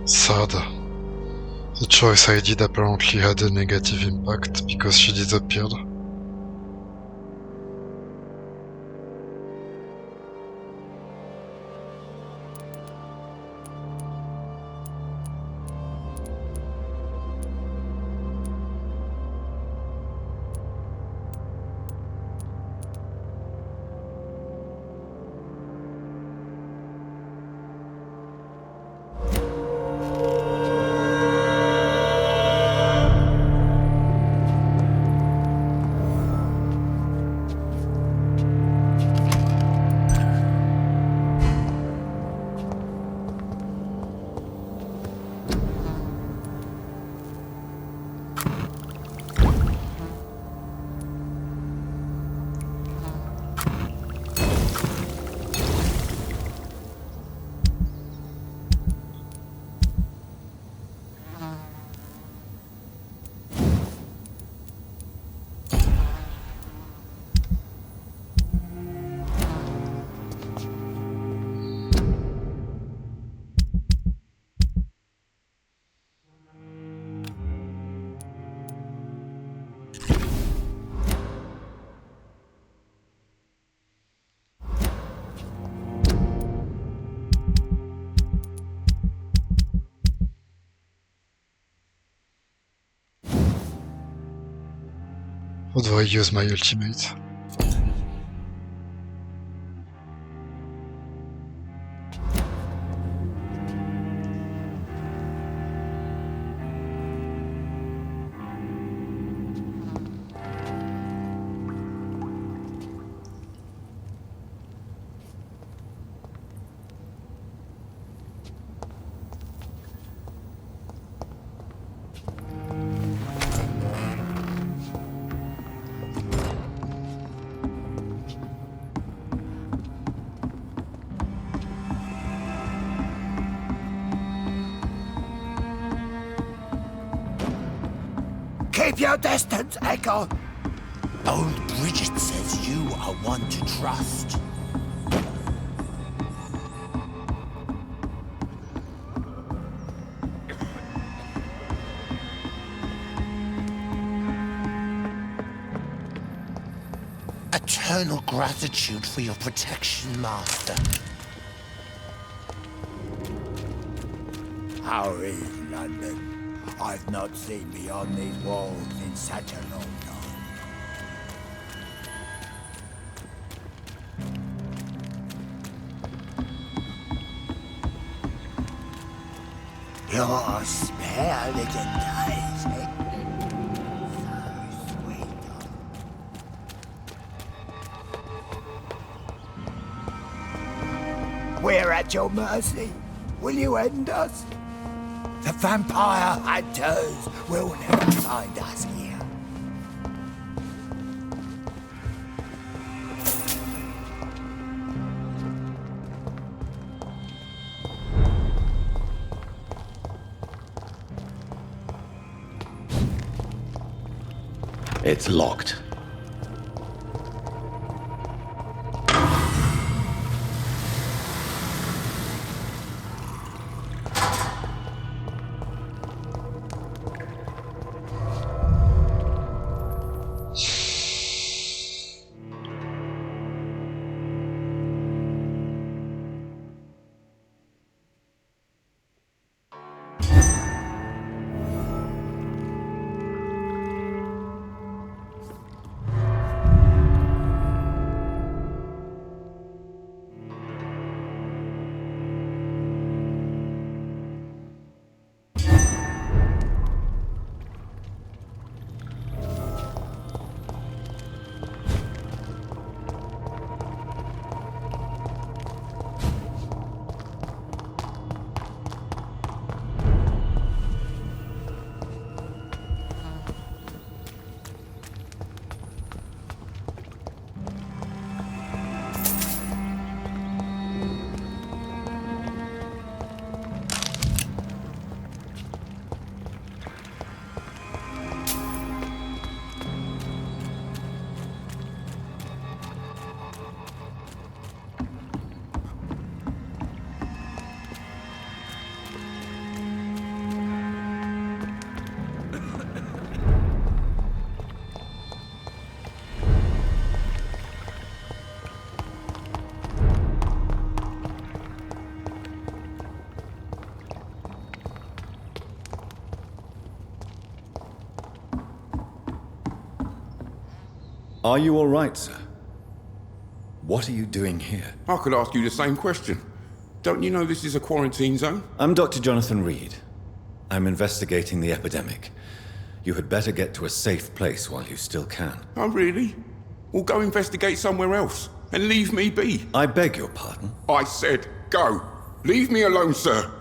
Speaker 1: Sad. The choice I did apparently had a negative impact because she disappeared. How do I use my ultimate?
Speaker 7: Keep your distance, Echo. Old Bridget says you are one to trust. Eternal gratitude for your protection, Master. How is London? I've not seen beyond these walls in such a long time. Your spare little Daisy. So sweet. We're at your mercy. Will you end us? The vampire hunters will never find us here.
Speaker 4: It's locked.
Speaker 5: Are you all right, sir? What are you doing here?
Speaker 9: I could ask you the same question. Don't you know this is a quarantine zone?
Speaker 5: I'm Dr. Jonathan Reed. I'm investigating the epidemic. You had better get to a safe place while you still can.
Speaker 9: Oh, really? Well, go investigate somewhere else and leave me be.
Speaker 5: I beg your pardon?
Speaker 9: I said go. Leave me alone, sir.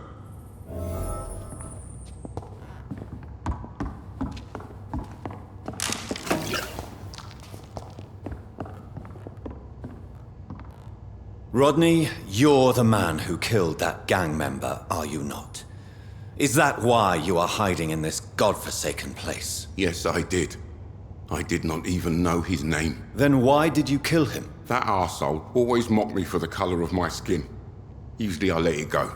Speaker 4: Rodney, you're the man who killed that gang member, are you not? Is that why you are hiding in this godforsaken place?
Speaker 9: Yes, I did. I did not even know his name.
Speaker 4: Then why did you kill him?
Speaker 9: That arsehole always mocked me for the color of my skin. Usually I let it go.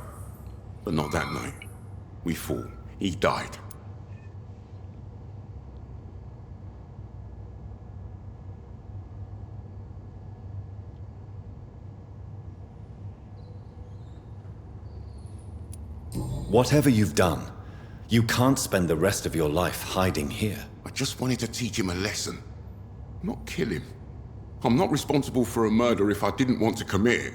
Speaker 9: But not that night. We fought. He died.
Speaker 4: Whatever you've done, you can't spend the rest of your life hiding here.
Speaker 9: I just wanted to teach him a lesson. Not kill him. I'm not responsible for a murder if I didn't want to commit it.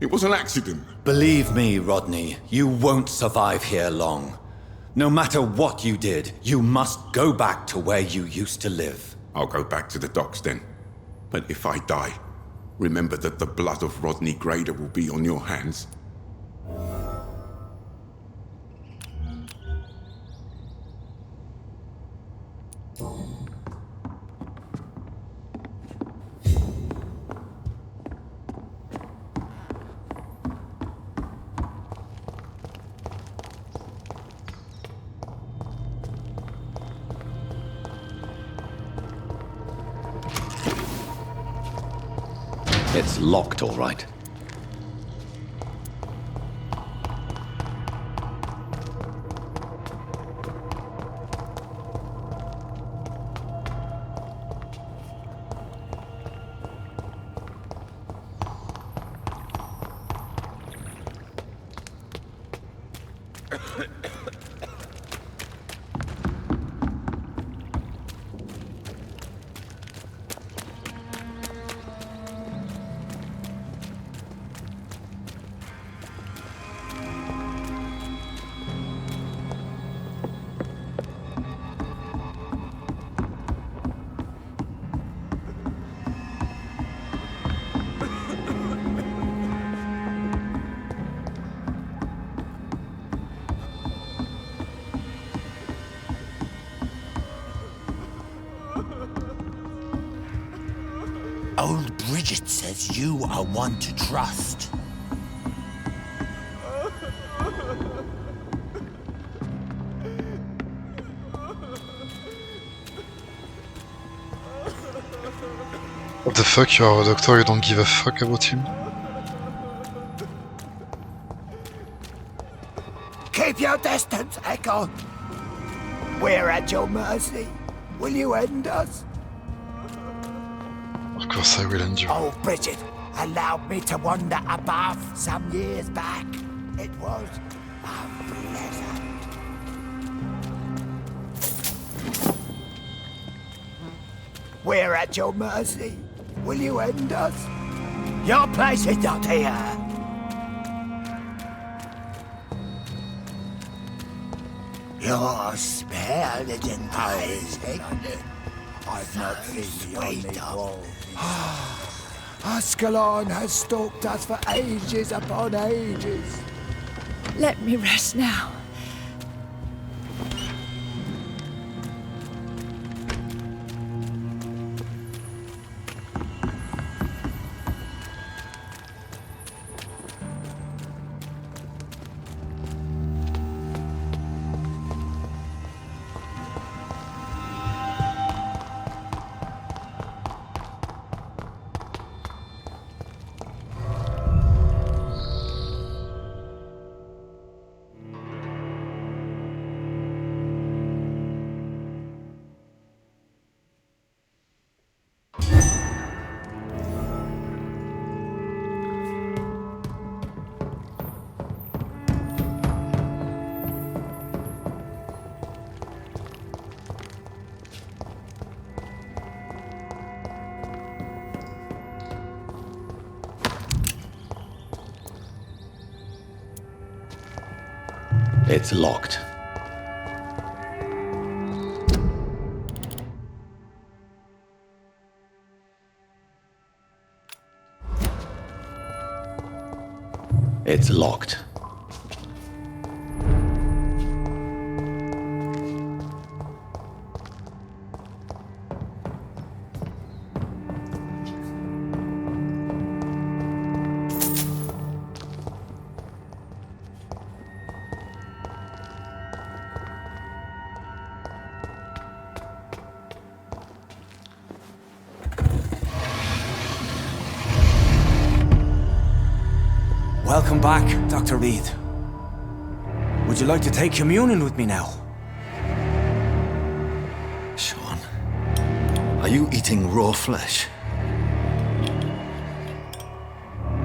Speaker 9: It was an accident.
Speaker 4: Believe me, Rodney, you won't survive here long. No matter what you did, you must go back to where you used to live.
Speaker 9: I'll go back to the docks then. But if I die, remember that the blood of Rodney Grader will be on your hands.
Speaker 5: It's locked, all right.
Speaker 3: Old Bridget says you are one to trust.
Speaker 1: What the fuck, you are a doctor, you don't give a fuck about him?
Speaker 7: Keep your distance, Echo. We're at your mercy. Will you end us?
Speaker 1: Of course I will end you.
Speaker 7: Oh, Bridget allowed me to wander above some years back. It was unpleasant. We're at your mercy. Will you end us? Your place is not here. Your spell isn't rising. I've not seen the only wall. Ascalon has stalked us for ages upon ages.
Speaker 8: Let me rest now.
Speaker 5: It's locked. It's locked.
Speaker 10: Welcome back, Dr. Reed. Would you like to take communion with me now?
Speaker 4: Sean, are you eating raw flesh?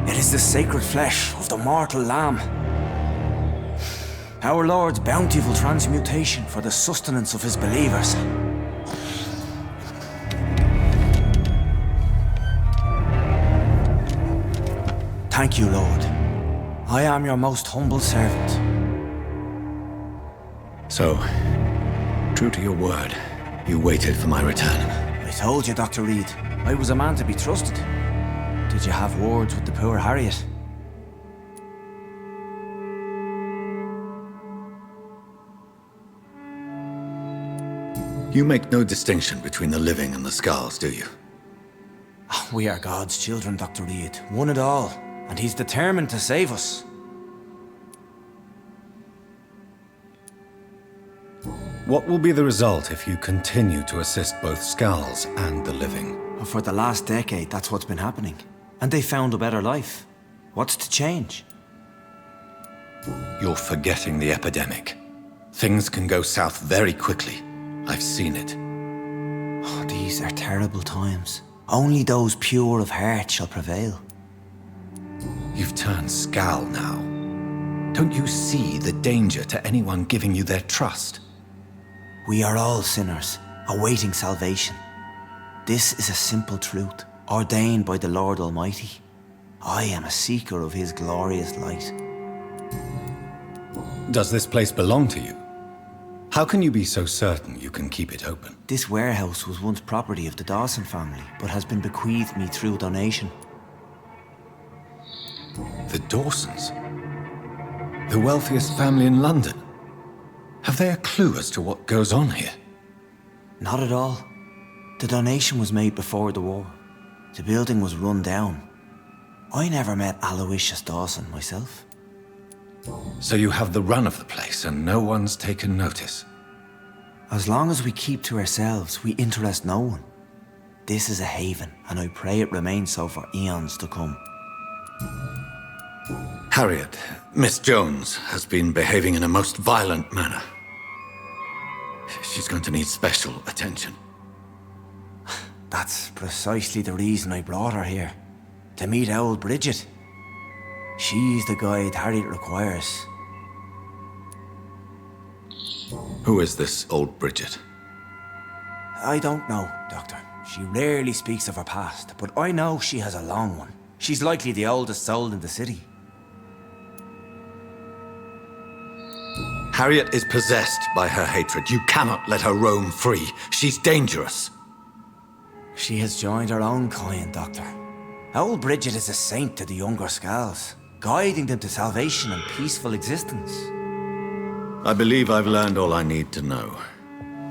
Speaker 10: It is the sacred flesh of the mortal lamb. Our Lord's bountiful transmutation for the sustenance of his believers. Thank you, Lord. I am your most humble servant.
Speaker 4: So, true to your word, you waited for my return.
Speaker 10: I told you, Dr. Reed, I was a man to be trusted. Did you have words with the poor Harriet?
Speaker 4: You make no distinction between the living and the skulls, do you?
Speaker 10: We are God's children, Dr. Reed, one and all, and he's determined to save us.
Speaker 5: What will be the result if you continue to assist both skulls and the living?
Speaker 10: For the last decade, that's what's been happening. And they found a better life. What's to change?
Speaker 4: You're forgetting the epidemic. Things can go south very quickly. I've seen it.
Speaker 10: Oh, these are terrible times. Only those pure of heart shall prevail.
Speaker 4: You've turned Skal now. Don't you see the danger to anyone giving you their trust?
Speaker 10: We are all sinners, awaiting salvation. This is a simple truth, ordained by the Lord Almighty. I am a seeker of his glorious light.
Speaker 5: Does this place belong to you? How can you be so certain you can keep it open?
Speaker 10: This warehouse was once property of the Dawson family, but has been bequeathed me through donation.
Speaker 4: The Dawsons? The wealthiest family in London? Have they a clue as to what goes on here?
Speaker 10: Not at all. The donation was made before the war. The building was run down. I never met Aloysius Dawson myself.
Speaker 4: So you have the run of the place and no one's taken notice?
Speaker 10: As long as we keep to ourselves, we interest no one. This is a haven, and I pray it remains so for eons to come.
Speaker 4: Harriet, Miss Jones, has been behaving in a most violent manner. She's going to need special attention.
Speaker 10: That's precisely the reason I brought her here. To meet old Bridget. She's the guide Harriet requires.
Speaker 4: Who is this old Bridget?
Speaker 10: I don't know, Doctor. She rarely speaks of her past, but I know she has a long one. She's likely the oldest soul in the city.
Speaker 4: Harriet is possessed by her hatred. You cannot let her roam free. She's dangerous.
Speaker 10: She has joined her own kind, Doctor. Old Bridget is a saint to the younger Skals, guiding them to salvation and peaceful existence.
Speaker 4: I believe I've learned all I need to know.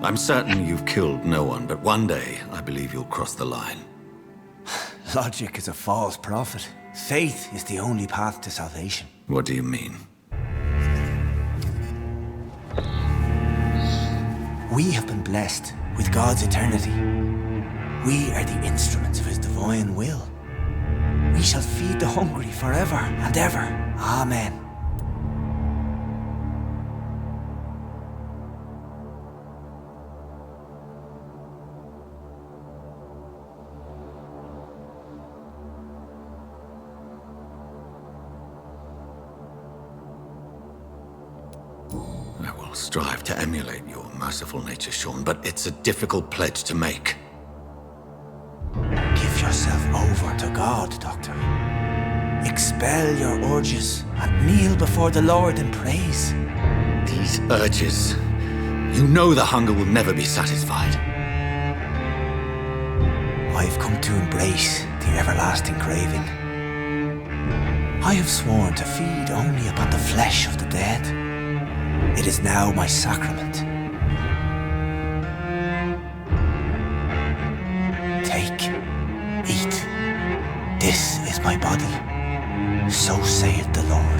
Speaker 4: I'm certain you've killed no one, but one day I believe you'll cross the line.
Speaker 10: Logic is a false prophet. Faith is the only path to salvation.
Speaker 4: What do you mean?
Speaker 10: We have been blessed with God's eternity. We are the instruments of his divine will. We shall feed the hungry forever and ever. Amen.
Speaker 4: I will strive to emulate your merciful nature, Sean, but it's a difficult pledge to make.
Speaker 10: Give yourself over to God, Doctor. Expel your urges and kneel before the Lord in praise.
Speaker 4: These urges. You know the hunger will never be satisfied.
Speaker 10: I've come to embrace the everlasting craving. I have sworn to feed only upon the flesh of the dead. It is now my sacrament. Take, eat. This is my body. So saith the Lord.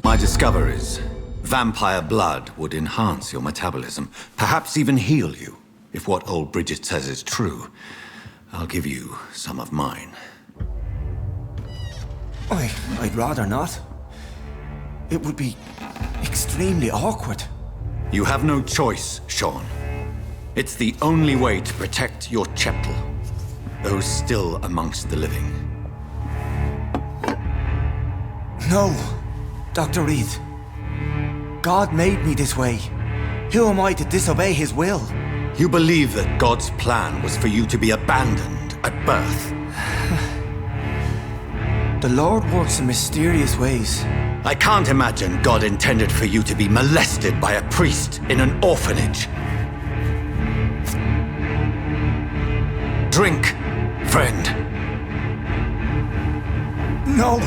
Speaker 4: My discoveries. Vampire blood would enhance your metabolism, perhaps even heal you. If what old Bridget says is true, I'll give you some of mine.
Speaker 10: I'd rather not. It would be extremely awkward.
Speaker 4: You have no choice, Sean. It's the only way to protect your chetl, those still amongst the living.
Speaker 10: No, Dr. Reed. God made me this way. Who am I to disobey his will?
Speaker 4: You believe that God's plan was for you to be abandoned at birth.
Speaker 10: The Lord works in mysterious ways.
Speaker 4: I can't imagine God intended for you to be molested by a priest in an orphanage. Drink, friend.
Speaker 10: No.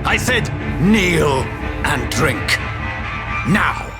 Speaker 4: I said kneel and drink. Now.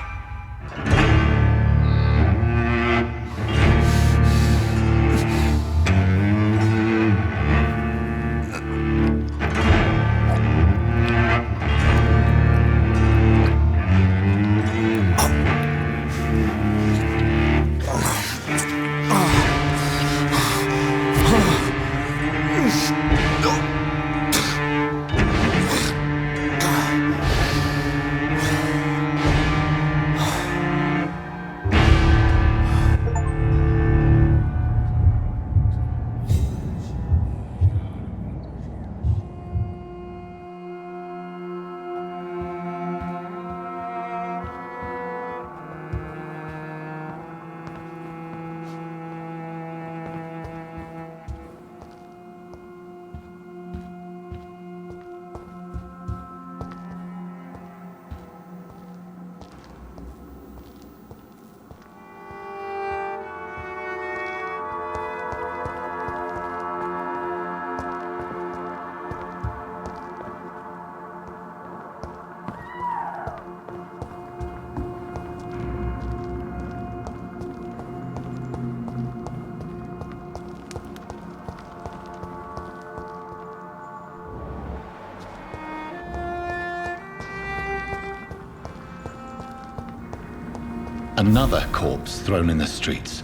Speaker 4: Another corpse thrown in the streets.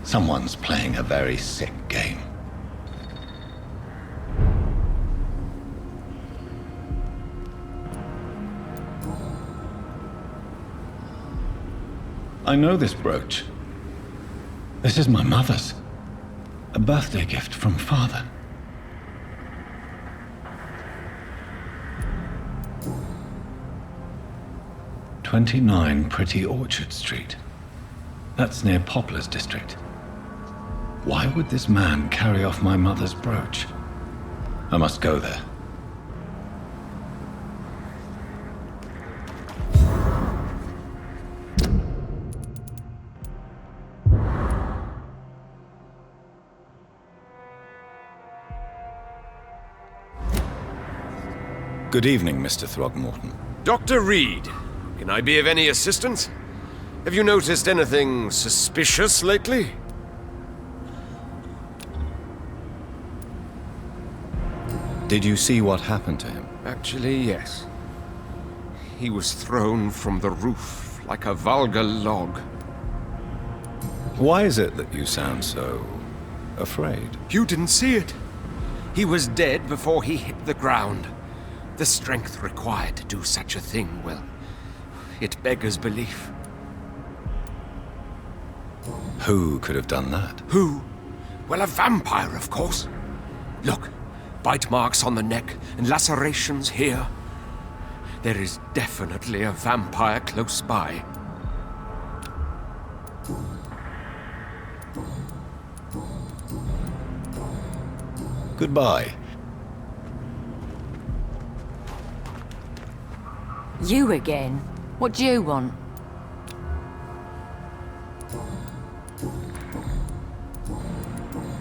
Speaker 4: Someone's playing a very sick game. I know this brooch. This is my mother's. A birthday gift from father. "29 Pretty Orchard Street. That's near Poplar's district. Why would this man carry off my mother's brooch? I must go there. Good evening, Mr. Throgmorton.
Speaker 11: Dr. Reed, can I be of any assistance? Have you noticed anything suspicious lately?
Speaker 5: Did you see what happened to him?
Speaker 11: Actually, yes. He was thrown from the roof like a vulgar log.
Speaker 5: Why is it that you sound so afraid.
Speaker 11: You didn't see it. He was dead before he hit the ground. The strength required to do such a thing, well, it beggars belief.
Speaker 5: Who could have done that?
Speaker 11: Who? Well, a vampire, of course. Look, bite marks on the neck and lacerations here. There is definitely a vampire close by.
Speaker 5: Goodbye.
Speaker 12: You again? What do you want?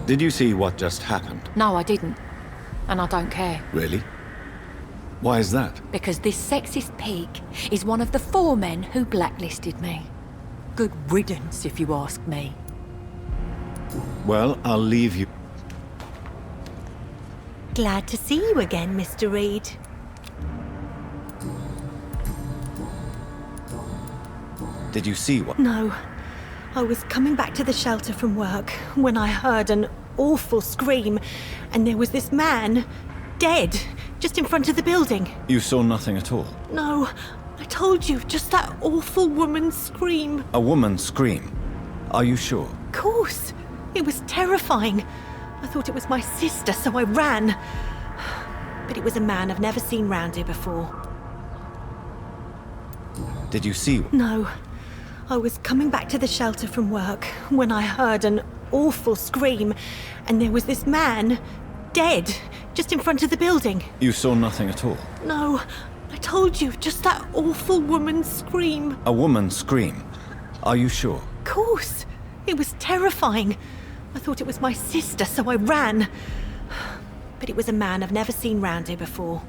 Speaker 5: Did you see what just happened?
Speaker 12: No, I didn't. And I don't care.
Speaker 5: Really? Why is that?
Speaker 12: Because this sexist pig is one of the 4 men who blacklisted me. Good riddance, if you ask me.
Speaker 5: Well, I'll leave you.
Speaker 13: Glad to see you again, Mr. Reed.
Speaker 5: Did you see what?
Speaker 13: No. I was coming back to the shelter from work when I heard an awful scream, and there was this man, dead, just in front of the building.
Speaker 5: You saw nothing at all?
Speaker 13: No, I told you, just that awful woman's scream.
Speaker 5: A woman scream? Are you sure?
Speaker 13: Of course. It was terrifying. I thought it was my sister, so I ran. But it was a man I've never seen round here before.
Speaker 5: Did you see?
Speaker 13: No. I was coming back to the shelter from work when I heard an awful scream, and there was this man, dead, just in front of the building.
Speaker 5: You saw nothing at all?
Speaker 13: No, I told you, just that awful woman's scream.
Speaker 5: A woman scream? Are you sure?
Speaker 13: Of course. It was terrifying. I thought it was my sister, so I ran. But it was a man I've never seen round here before.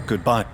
Speaker 5: Goodbye.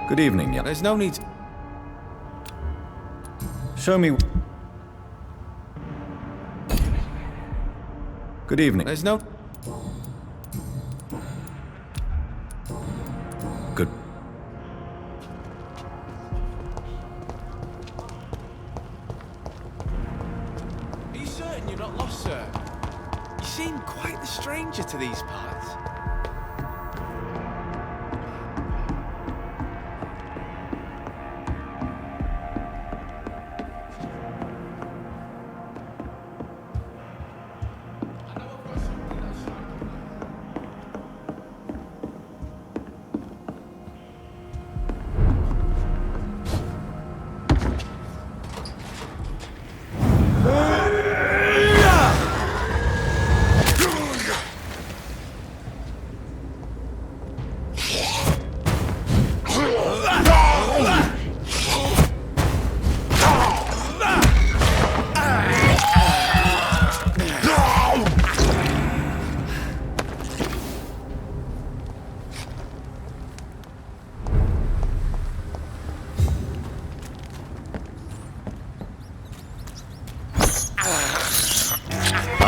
Speaker 5: Good evening, young.
Speaker 14: There's no need.
Speaker 5: Show me. Good evening.
Speaker 14: There's no.
Speaker 5: Good.
Speaker 14: Are you certain you're not lost, sir? You seem quite the stranger to these parts.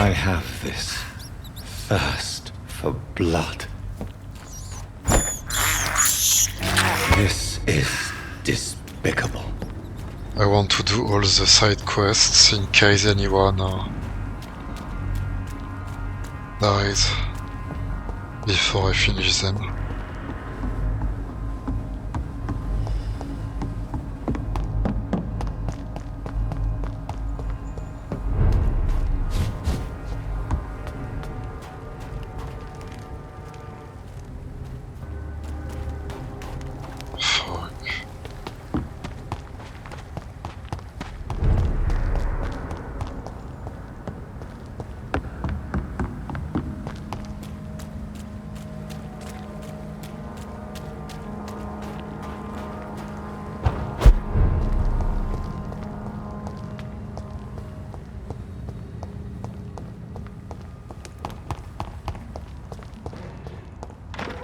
Speaker 5: I have this thirst for blood. This is despicable.
Speaker 1: I want to do all the side quests in case anyone dies before I finish them.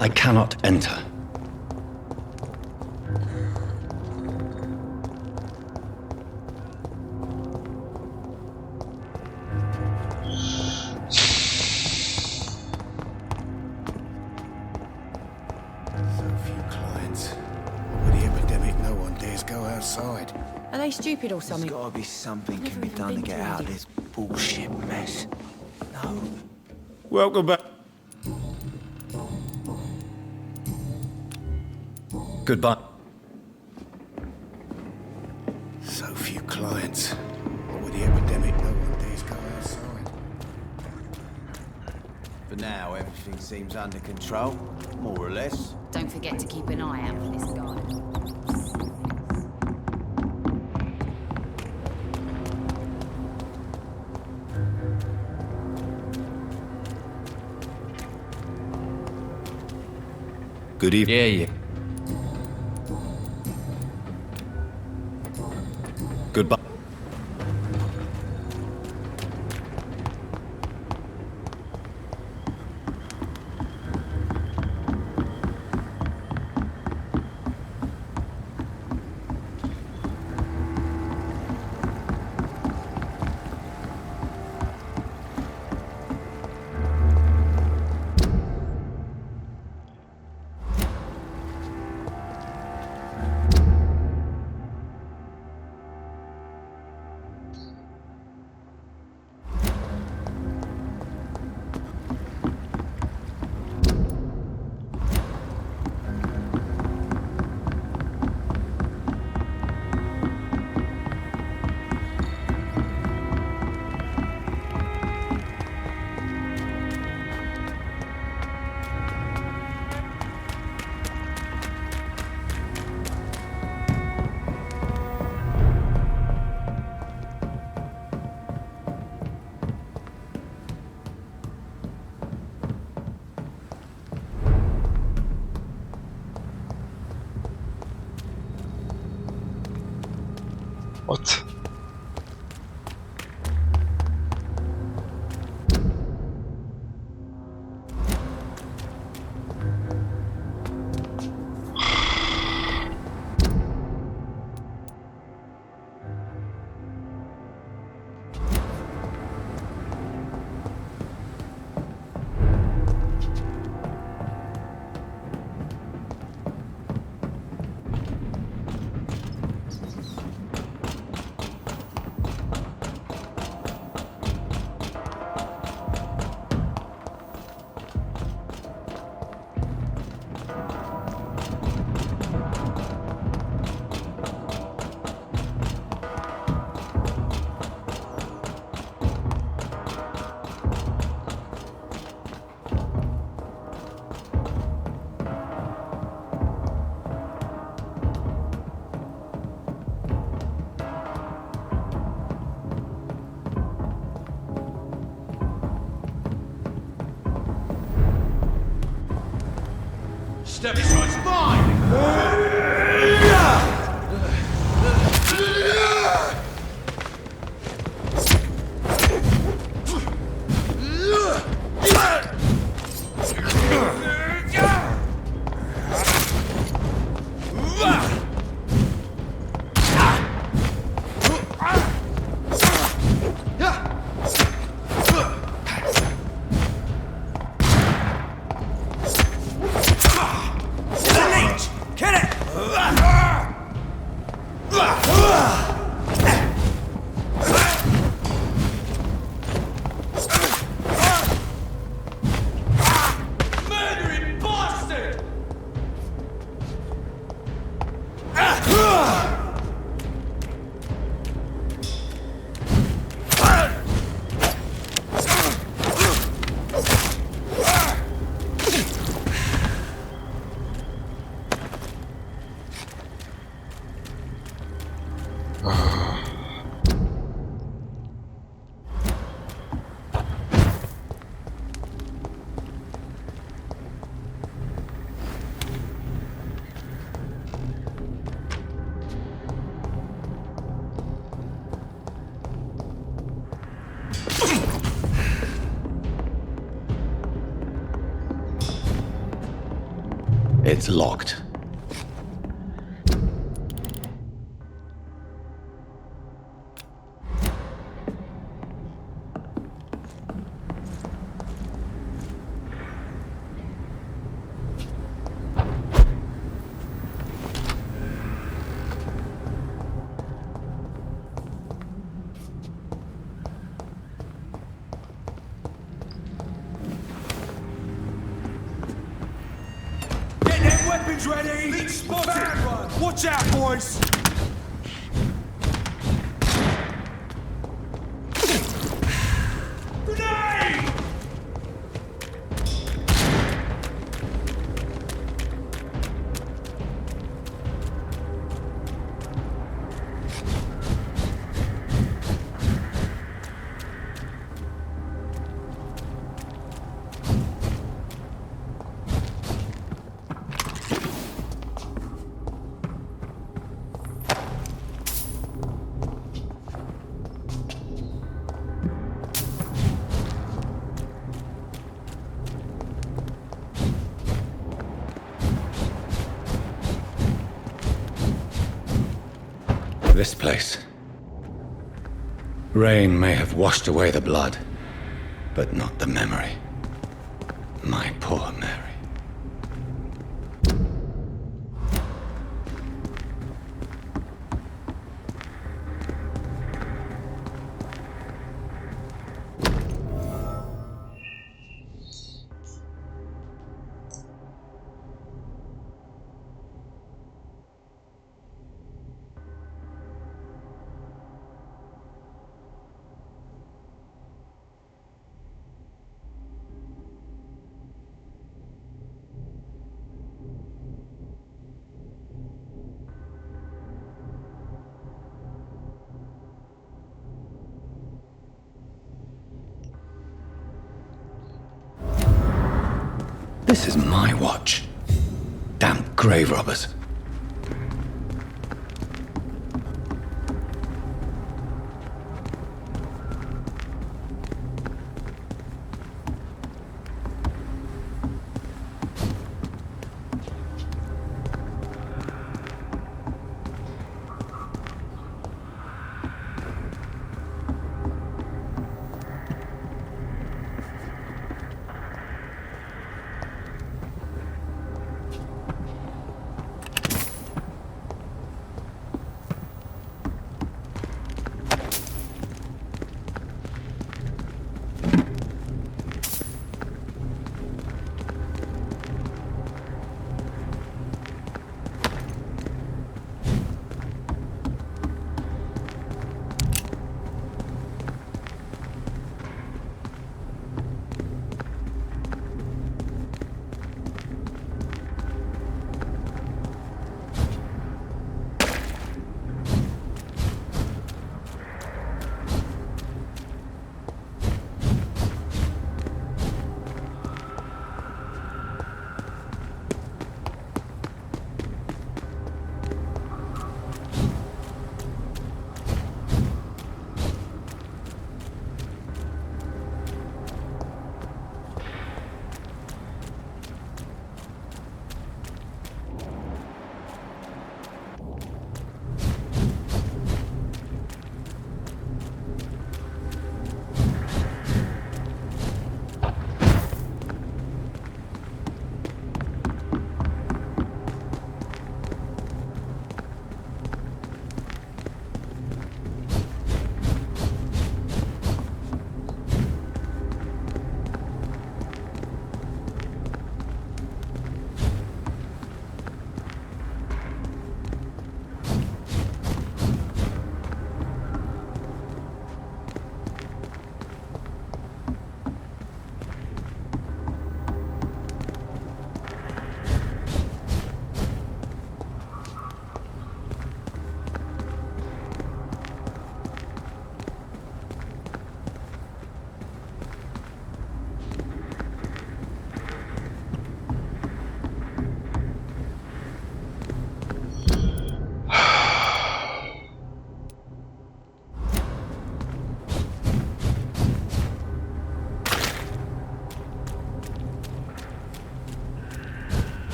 Speaker 5: I cannot enter.
Speaker 12: Are they stupid or something?
Speaker 10: There's gotta be something can be done to get out of this bullshit mess. No.
Speaker 11: Welcome back.
Speaker 5: Goodbye.
Speaker 3: So few clients. What with the epidemic, no one dares go outside.
Speaker 10: For now, everything seems under control, more or less.
Speaker 15: Don't forget to keep an eye out for this guy.
Speaker 5: Good evening.
Speaker 11: Yeah.
Speaker 5: Goodbye.
Speaker 1: What?
Speaker 14: Step aside, spine!
Speaker 5: It's locked.
Speaker 14: Get them weapons ready! Lead spotted! Watch out, boys! Grenade!
Speaker 5: This place. Rain may have washed away the blood, but not the memory. My poor Mary. This is my watch. Damn grave robbers.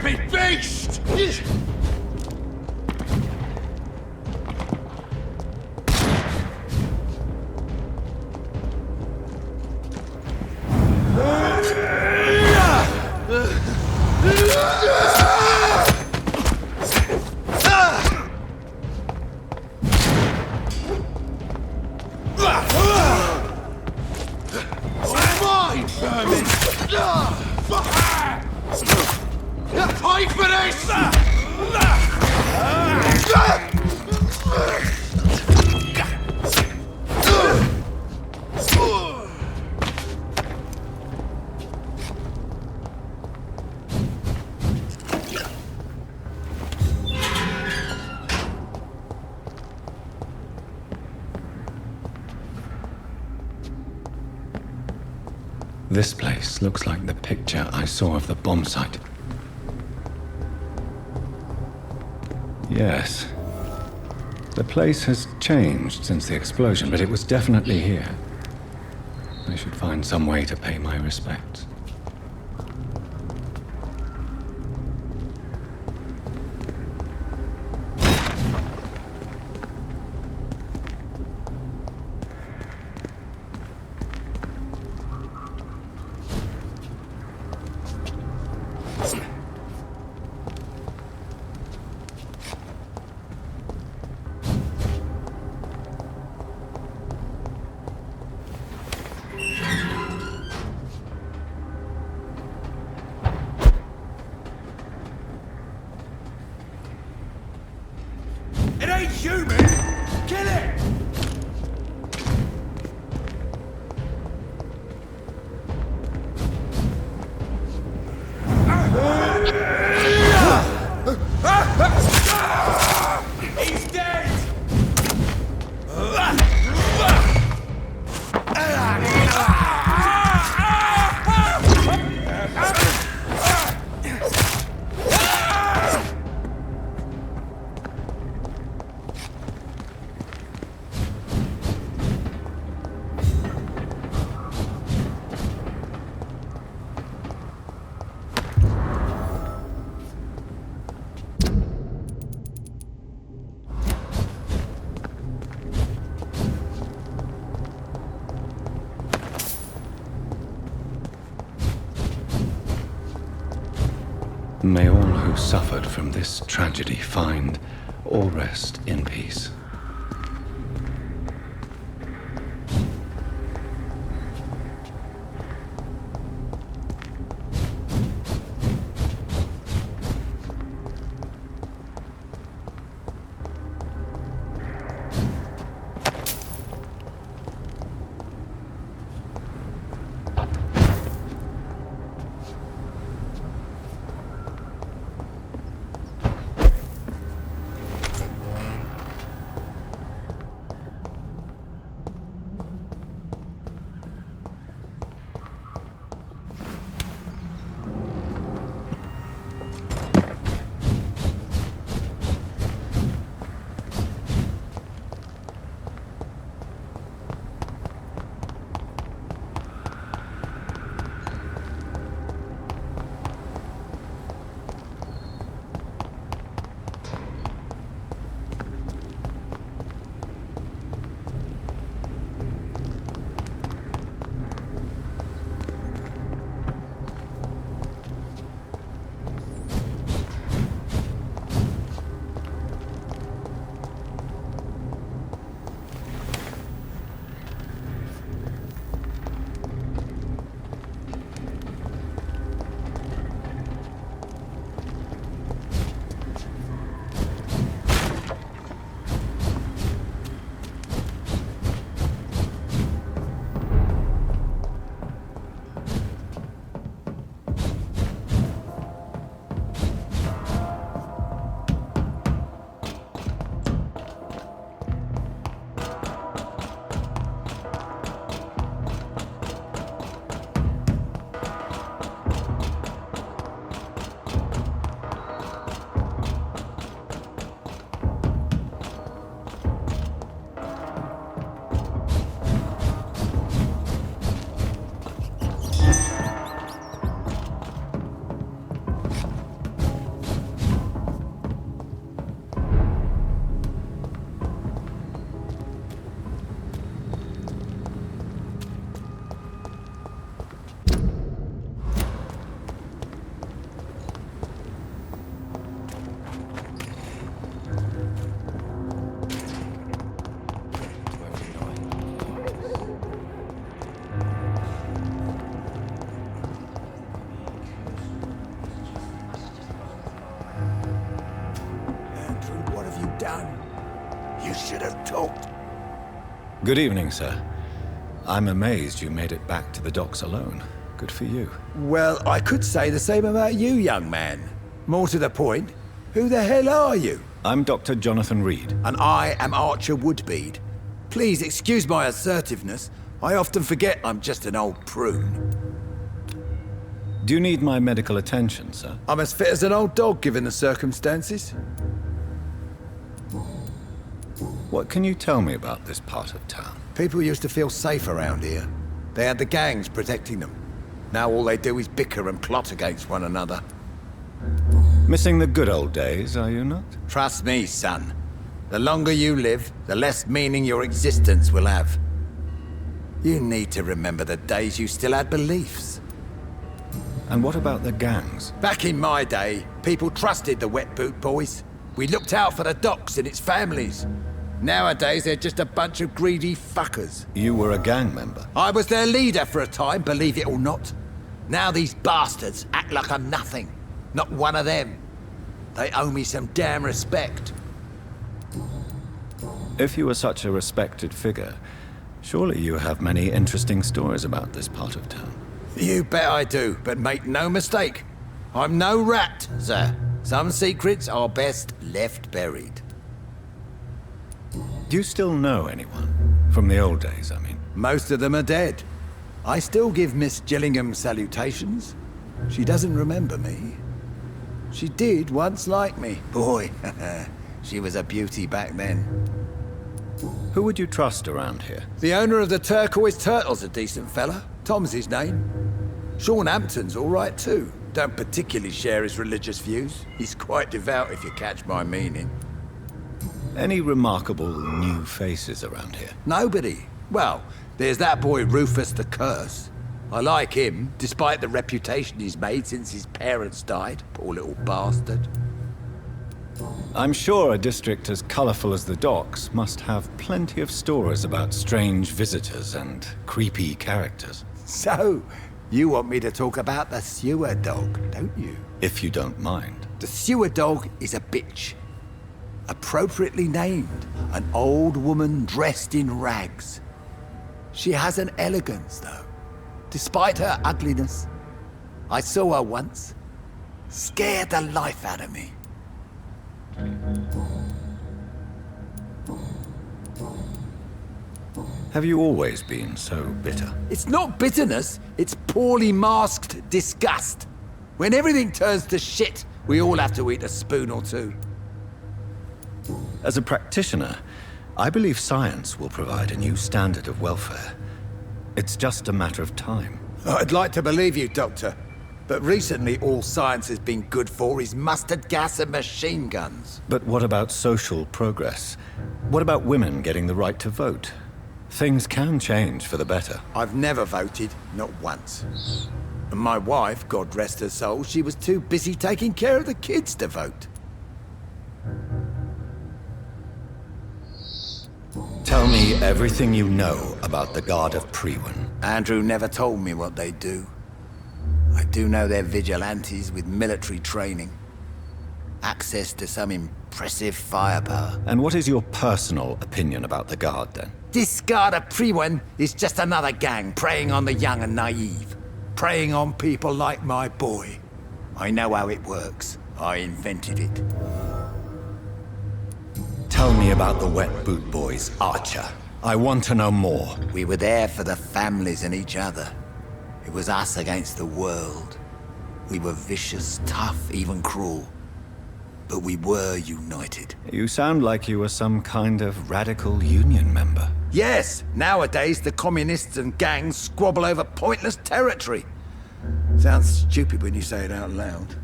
Speaker 3: Rabid beast! Mine, vermin! Pay for this!
Speaker 5: This place looks like the picture I saw of the bomb site. Yes. The place has changed since the explosion, but it was definitely here. I should find some way to pay my respects.
Speaker 3: It ain't human! Kill it! He's dead!
Speaker 5: May all who suffered from this tragedy find or rest in peace.
Speaker 7: done. You should have talked.
Speaker 5: Good evening, sir. I'm amazed you made it back to the docks alone. Good for you.
Speaker 7: Well, I could say the same about you, young man. More to the point, who the hell are you?
Speaker 5: I'm Dr. Jonathan Reed.
Speaker 7: And I am Archer Woodbead. Please excuse my assertiveness. I often forget I'm just an old prune.
Speaker 5: Do you need my medical attention, sir?
Speaker 7: I'm as fit as an old dog, given the circumstances.
Speaker 5: What can you tell me about this part of town?
Speaker 7: People used to feel safe around here. They had the gangs protecting them. Now all they do is bicker and plot against one another.
Speaker 5: Missing the good old days, are you not?
Speaker 7: Trust me, son. The longer you live, the less meaning your existence will have. You need to remember the days you still had beliefs.
Speaker 5: And what about the gangs?
Speaker 7: Back in my day, people trusted the wet boot boys. We looked out for the docks and its families. Nowadays, they're just a bunch of greedy fuckers.
Speaker 5: You were a gang member?
Speaker 7: I was their leader for a time, believe it or not. Now these bastards act like I'm nothing. Not one of them. They owe me some damn respect.
Speaker 5: If you were such a respected figure, surely you have many interesting stories about this part of town.
Speaker 7: You bet I do, but make no mistake. I'm no rat, sir. Some secrets are best left buried.
Speaker 5: Do you still know anyone? From the old days, I mean.
Speaker 7: Most of them are dead. I still give Miss Gillingham salutations. She doesn't remember me. She did once like me. Boy, she was a beauty back then.
Speaker 5: Who would you trust around here?
Speaker 7: The owner of the Turquoise Turtle's a decent fella. Tom's his name. Sean Hampton's all right too. Don't particularly share his religious views. He's quite devout, if you catch my meaning.
Speaker 5: Any remarkable new faces around here?
Speaker 7: Nobody. Well, there's that boy Rufus the Curse. I like him, despite the reputation he's made since his parents died. Poor little bastard.
Speaker 5: I'm sure a district as colorful as the docks must have plenty of stories about strange visitors and creepy characters.
Speaker 7: So, you want me to talk about the sewer dog, don't you?
Speaker 5: If you don't mind.
Speaker 7: The sewer dog is a bitch. Appropriately named, an old woman dressed in rags. She has an elegance, though, despite her ugliness. I saw her once. Scared the life out of me.
Speaker 5: Have you always been so bitter?
Speaker 7: It's not bitterness, it's poorly masked disgust. When everything turns to shit, we all have to eat a spoon or two.
Speaker 5: As a practitioner, I believe science will provide a new standard of welfare. It's just a matter of time.
Speaker 7: I'd like to believe you, Doctor. But recently all science has been good for is mustard gas and machine guns.
Speaker 5: But what about social progress? What about women getting the right to vote? Things can change for the better.
Speaker 7: I've never voted, not once. And my wife, God rest her soul, she was too busy taking care of the kids to vote.
Speaker 5: Tell me everything you know about the Guard of Priwen.
Speaker 7: Andrew never told me what they do. I do know they're vigilantes with military training. Access to some impressive firepower.
Speaker 5: And what is your personal opinion about the Guard, then?
Speaker 7: This Guard of Priwen is just another gang preying on the young and naive. Preying on people like my boy. I know how it works. I invented it.
Speaker 5: Tell me about the Wet Boot Boys, Archer. I want to know more.
Speaker 7: We were there for the families and each other. It was us against the world. We were vicious, tough, even cruel. But we were united.
Speaker 5: You sound like you were some kind of radical union member.
Speaker 7: Yes, nowadays the communists and gangs squabble over pointless territory. Sounds stupid when you say it out loud.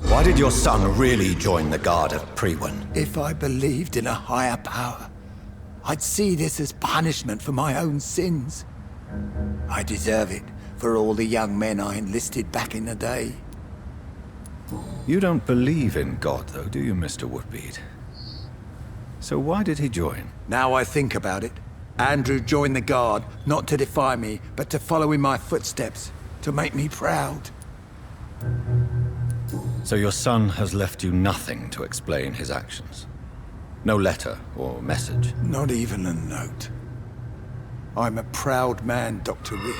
Speaker 5: Why did your son really join the Guard of Priwen?
Speaker 7: If I believed in a higher power, I'd see this as punishment for my own sins. I deserve it for all the young men I enlisted back in the day.
Speaker 5: You don't believe in God, though, do you, Mr. Woodbead? So why did he join?
Speaker 7: Now I think about it, Andrew joined the Guard, not to defy me, but to follow in my footsteps, to make me proud.
Speaker 5: So your son has left you nothing to explain his actions? No letter or message?
Speaker 7: Not even a note. I'm a proud man, Dr. Reed.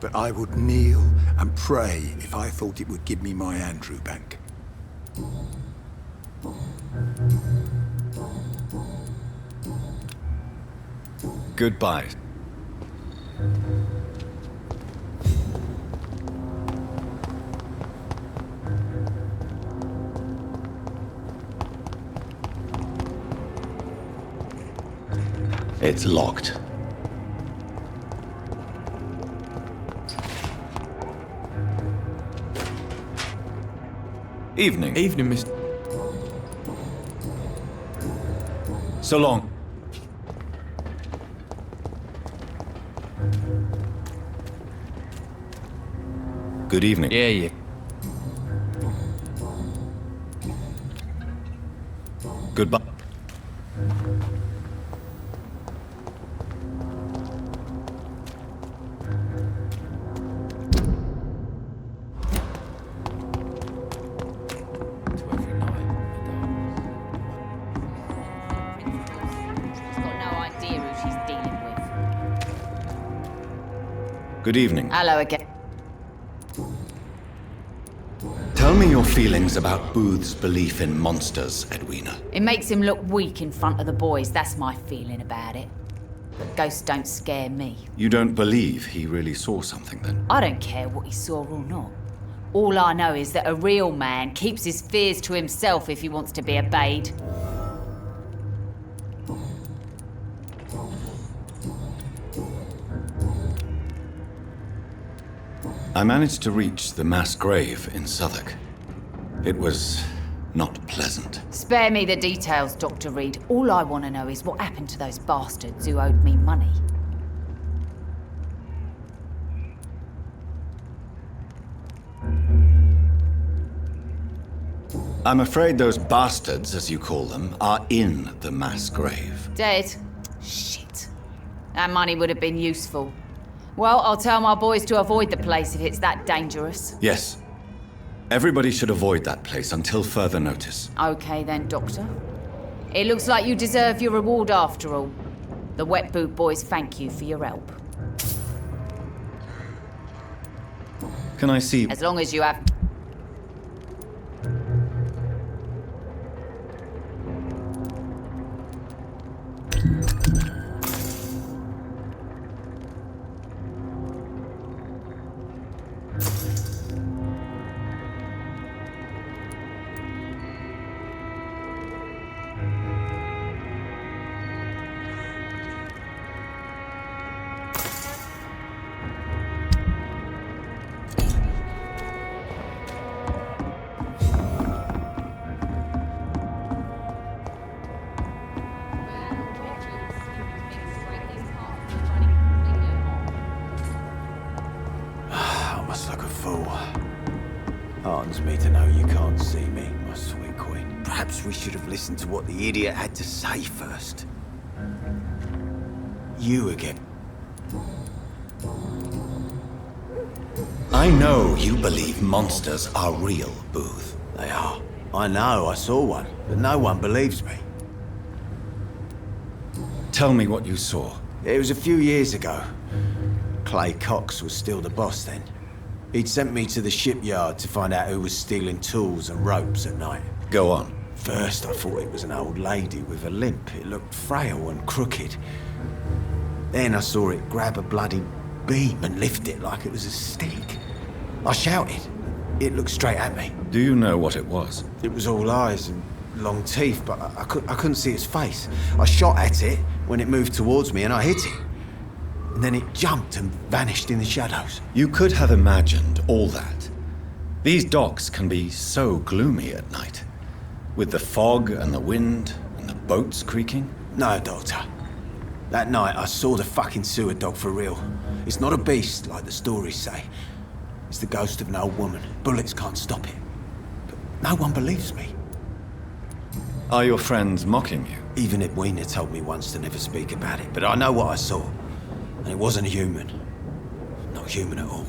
Speaker 7: But I would kneel and pray if I thought it would give me my Andrew back.
Speaker 5: Goodbye. It's locked. Evening.
Speaker 14: Evening, Mr.
Speaker 5: So long. Good evening.
Speaker 14: Yeah.
Speaker 5: Goodbye. Good evening.
Speaker 15: Hello again.
Speaker 5: Tell me your feelings about Booth's belief in monsters, Edwina.
Speaker 15: It makes him look weak in front of the boys, that's my feeling about it. But ghosts don't scare me.
Speaker 5: You don't believe he really saw something then?
Speaker 15: I don't care what he saw or not. All I know is that a real man keeps his fears to himself if he wants to be obeyed.
Speaker 5: I managed to reach the mass grave in Southwark. It was not pleasant.
Speaker 15: Spare me the details, Dr. Reed. All I want to know is what happened to those bastards who owed me money.
Speaker 5: I'm afraid those bastards, as you call them, are in the mass grave.
Speaker 15: Dead? Shit. That money would have been useful. Well, I'll tell my boys to avoid the place if it's that dangerous.
Speaker 5: Yes. Everybody should avoid that place until further notice.
Speaker 15: Okay then, Doctor. It looks like you deserve your reward after all. The Wet Boot boys thank you for your help.
Speaker 5: Can I see?
Speaker 15: As long as you have...
Speaker 10: Heartens me to know you can't see me, my sweet queen. Perhaps we should have listened to what the idiot had to say first. You again.
Speaker 5: I know you believe monsters are real, Booth.
Speaker 10: They are. I know, I saw one, but no one believes me.
Speaker 5: Tell me what you saw.
Speaker 10: It was a few years ago. Clay Cox was still the boss then. He'd sent me to the shipyard to find out who was stealing tools and ropes at night.
Speaker 5: Go on.
Speaker 10: First, I thought it was an old lady with a limp. It looked frail and crooked. Then I saw it grab a bloody beam and lift it like it was a stick. I shouted. It looked straight at me.
Speaker 5: Do you know what it was?
Speaker 10: It was all eyes and long teeth, but I couldn't see its face. I shot at it when it moved towards me and I hit it. And then it jumped and vanished in the shadows.
Speaker 5: You could have imagined all that. These docks can be so gloomy at night. With the fog and the wind and the boats creaking.
Speaker 10: No, Doctor. That night I saw the fucking sewer dog for real. It's not a beast like the stories say. It's the ghost of an old woman. Bullets can't stop it. But no one believes me.
Speaker 5: Are your friends mocking you?
Speaker 10: Even Edwina told me once to never speak about it, but I know what I saw. And it wasn't a human. Not human at all.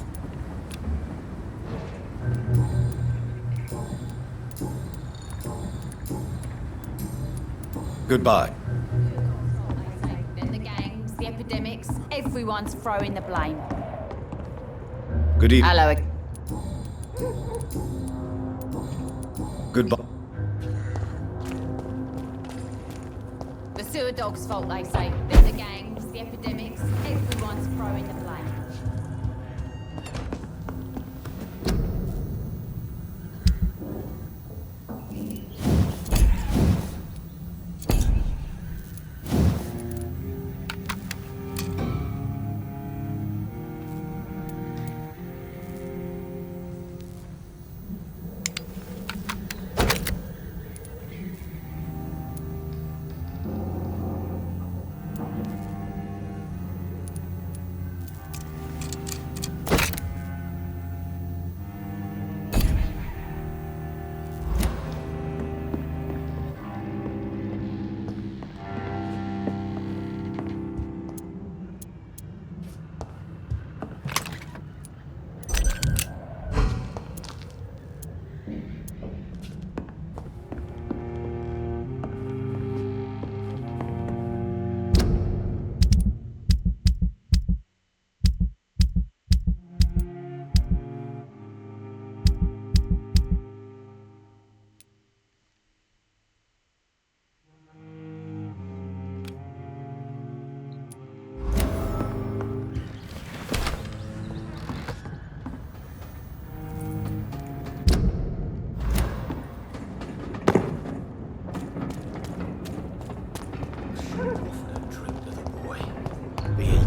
Speaker 5: Goodbye.
Speaker 15: Then the gangs, the epidemics, everyone's throwing the blame.
Speaker 5: Good evening.
Speaker 15: Hello again.
Speaker 5: Goodbye.
Speaker 15: The sewer dog's fault, they say. Then the gangs, the epidemics, everyone's throwing the blame.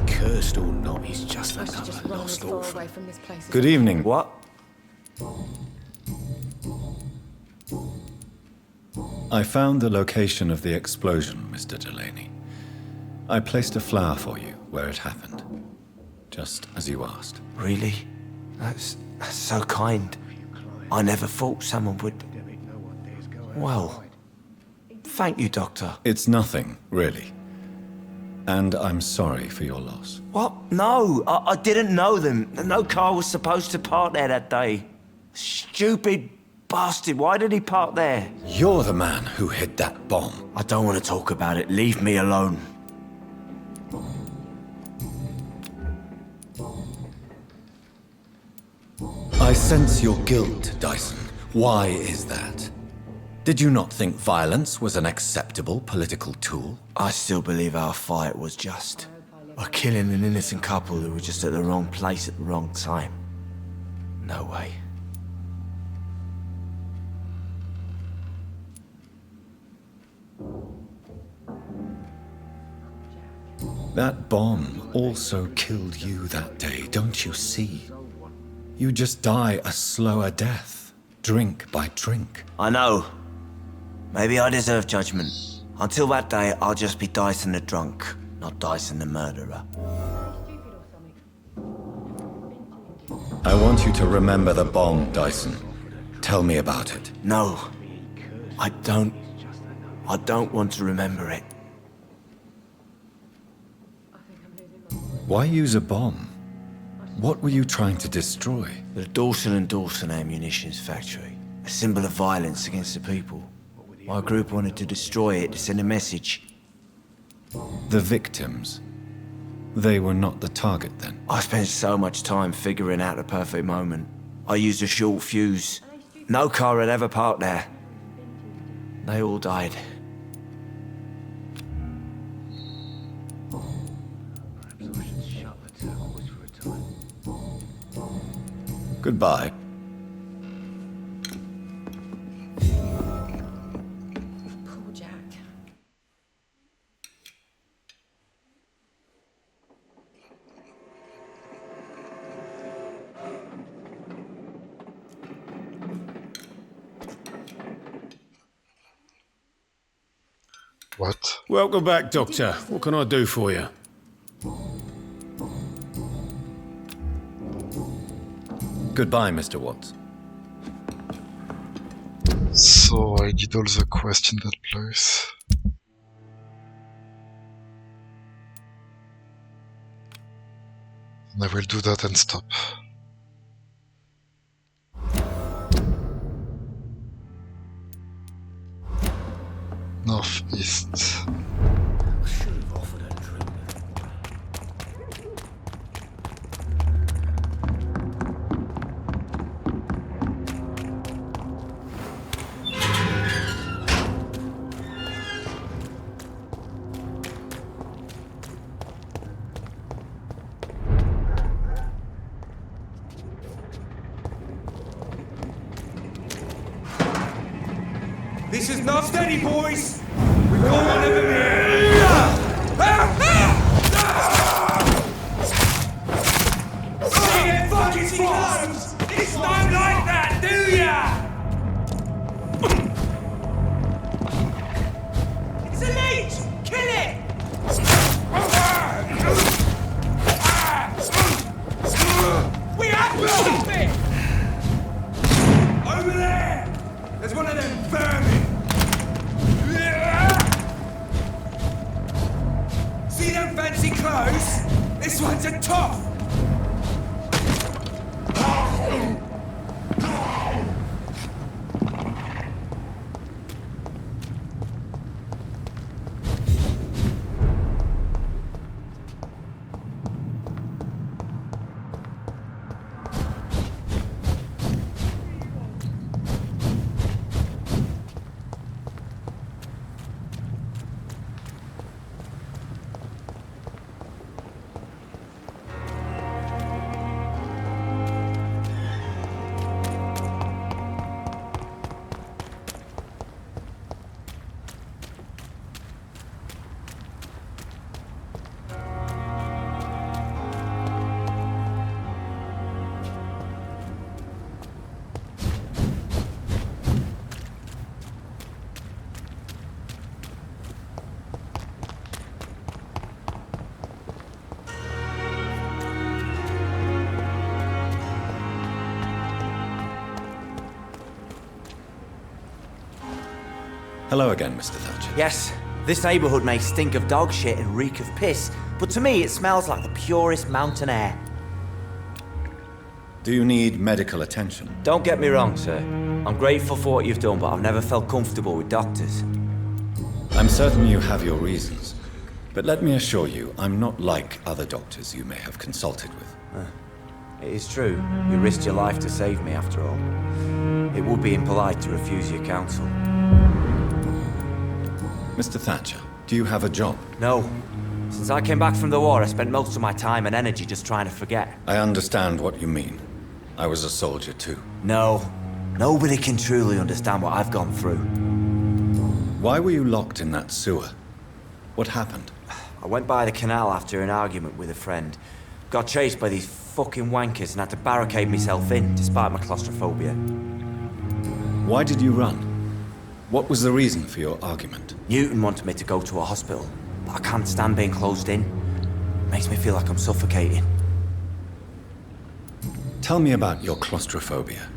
Speaker 10: Cursed or not, he's just another lost orphan.
Speaker 5: Good evening.
Speaker 10: What?
Speaker 5: I found the location of the explosion, Mr. Delaney. I placed a flower for you where it happened, just as you asked.
Speaker 10: Really? That's so kind. I never thought someone would... Well, thank you, Doctor.
Speaker 5: It's nothing, really. And I'm sorry for your loss.
Speaker 10: What? No, I didn't know them. No car was supposed to park there that day. Stupid bastard, why did he park there?
Speaker 5: You're the man who hid that bomb.
Speaker 10: I don't want to talk about it. Leave me alone.
Speaker 5: I sense your guilt, Dyson. Why is that? Did you not think violence was an acceptable political tool?
Speaker 10: I still believe our fight was just. By killing an innocent couple who were just at the wrong place at the wrong time. No way.
Speaker 5: That bomb also killed you that day, don't you see? You just die a slower death, drink by drink.
Speaker 10: I know. Maybe I deserve judgment. Until that day, I'll just be Dyson the drunk, not Dyson the murderer.
Speaker 5: I want you to remember the bomb, Dyson. Tell me about it.
Speaker 10: No. I don't want to remember it.
Speaker 5: Why use a bomb? What were you trying to destroy?
Speaker 10: The Dawson & Dawson ammunitions factory. A symbol of violence against the people. My group wanted to destroy it to send a message.
Speaker 5: The victims. They were not the target then.
Speaker 10: I spent so much time figuring out the perfect moment. I used a short fuse. No car had ever parked there. They all died.
Speaker 5: Goodbye.
Speaker 12: Poor Jack.
Speaker 1: What?
Speaker 14: Welcome back, Doctor. What can I do for you?
Speaker 5: Goodbye, Mr. Watts.
Speaker 1: So I did all the quests in that place. And I will do that and stop. northeast.
Speaker 14: This is not steady, boys! We don't want to be here! See it fucking close! It's not like that, do ya? It's a leech! Kill it! We have to stop it! Over there! There's one of them vermin! See them fancy clothes? This one's a top!
Speaker 5: Hello again, Mr. Thatcher.
Speaker 16: Yes, this neighborhood may stink of dog shit and reek of piss, but to me it smells like the purest mountain air.
Speaker 5: Do you need medical attention?
Speaker 16: Don't get me wrong, sir. I'm grateful for what you've done, but I've never felt comfortable with doctors.
Speaker 5: I'm certain you have your reasons. But let me assure you, I'm not like other doctors you may have consulted with.
Speaker 16: It is true. You risked your life to save me, after all. It would be impolite to refuse your counsel.
Speaker 5: Mr. Thatcher, do you have a job?
Speaker 16: No. Since I came back from the war, I spent most of my time and energy just trying to forget.
Speaker 5: I understand what you mean. I was a soldier too.
Speaker 16: No. Nobody can truly understand what I've gone through.
Speaker 5: Why were you locked in that sewer? What happened?
Speaker 16: I went by the canal after an argument with a friend. Got chased by these fucking wankers and had to barricade myself in, despite my claustrophobia.
Speaker 5: Why did you run? What was the reason for your argument?
Speaker 16: Newton wanted me to go to a hospital, but I can't stand being closed in. It makes me feel like I'm suffocating.
Speaker 5: Tell me about your claustrophobia.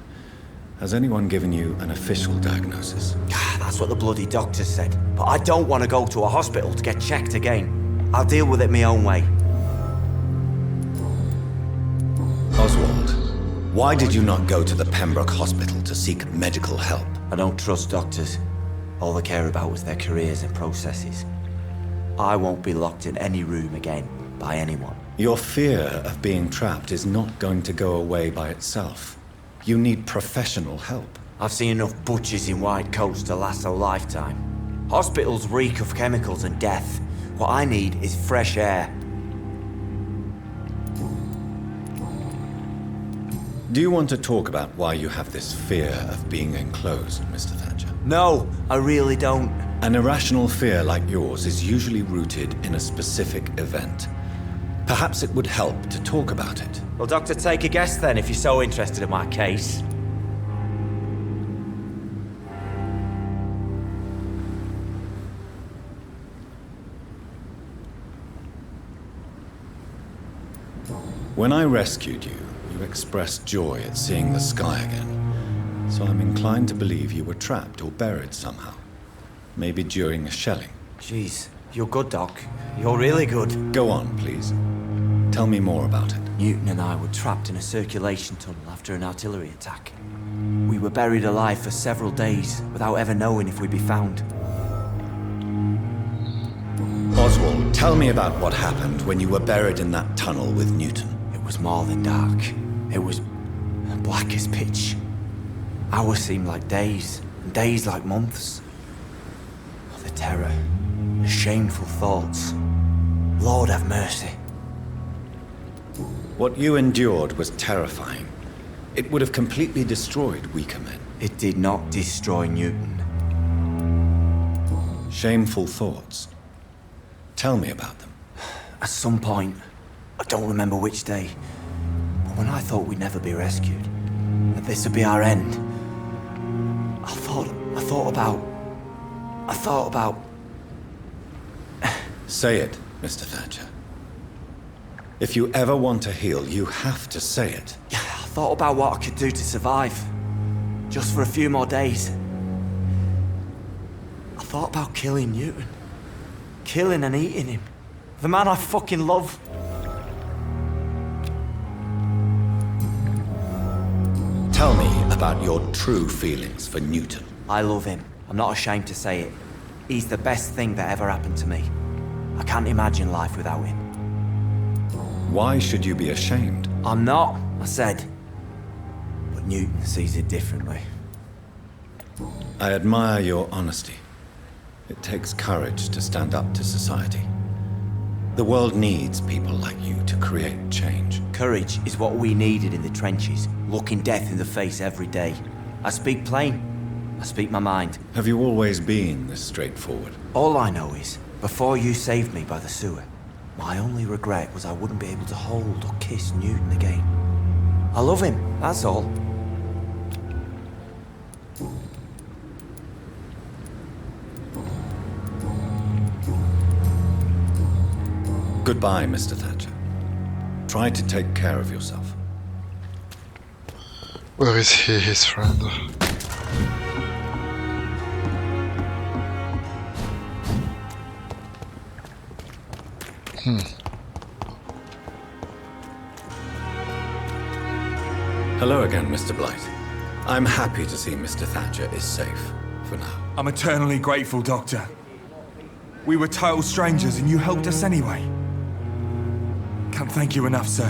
Speaker 5: Has anyone given you an official diagnosis?
Speaker 16: That's what the bloody doctor said. But I don't want to go to a hospital to get checked again. I'll deal with it my own way.
Speaker 5: Oswald, why did you not go to the Pembroke Hospital to seek medical help?
Speaker 16: I don't trust doctors. All they care about is their careers and processes. I won't be locked in any room again by anyone.
Speaker 5: Your fear of being trapped is not going to go away by itself. You need professional help.
Speaker 16: I've seen enough butchers in white coats to last a lifetime. Hospitals reek of chemicals and death. What I need is fresh air.
Speaker 5: Do you want to talk about why you have this fear of being enclosed, Mr. Thatcher?
Speaker 16: No, I really don't.
Speaker 5: An irrational fear like yours is usually rooted in a specific event. Perhaps it would help to talk about it.
Speaker 16: Well, Doctor, take a guess then, if you're so interested in my case.
Speaker 5: When I rescued you, you expressed joy at seeing the sky again. So I'm inclined to believe you were trapped or buried somehow. Maybe during a shelling.
Speaker 16: Jeez, you're good, Doc. You're really good.
Speaker 5: Go on, please. Tell me more about it.
Speaker 16: Newton and I were trapped in a circulation tunnel after an artillery attack. We were buried alive for several days without ever knowing if we'd be found.
Speaker 5: Tell me about what happened when you were buried in that tunnel with Newton.
Speaker 16: It was more than dark. It was black as pitch. Hours seemed like days, and days like months. The terror, the shameful thoughts. Lord have mercy.
Speaker 5: What you endured was terrifying. It would have completely destroyed weaker men.
Speaker 16: It did not destroy Newton.
Speaker 5: Shameful thoughts. Tell me about them.
Speaker 16: At some point, I don't remember which day, but when I thought we'd never be rescued, that this would be our end, I thought about...
Speaker 5: Say it, Mr. Thatcher. If you ever want to heal, you have to say it.
Speaker 16: I thought about what I could do to survive. Just for a few more days. I thought about killing Newton. Killing and eating him. The man I fucking love.
Speaker 5: Tell me about your true feelings for Newton.
Speaker 16: I love him. I'm not ashamed to say it. He's the best thing that ever happened to me. I can't imagine life without him.
Speaker 5: Why should you be ashamed?
Speaker 16: I'm not, I said. But Newton sees it differently.
Speaker 5: I admire your honesty. It takes courage to stand up to society. The world needs people like you to create change.
Speaker 16: Courage is what we needed in the trenches, looking death in the face every day. I speak plain. I speak my mind.
Speaker 5: Have you always been this straightforward?
Speaker 16: All I know is, before you saved me by the sewer, my only regret was I wouldn't be able to hold or kiss Newton again. I love him, that's all.
Speaker 5: Goodbye, Mr. Thatcher. Try to take care of yourself.
Speaker 1: Where is he, his friend?
Speaker 5: Hello again, Mr. Blight. I'm happy to see Mr. Thatcher is safe, for now.
Speaker 17: I'm eternally grateful, Doctor. We were total strangers and you helped us anyway. Can't thank you enough, sir.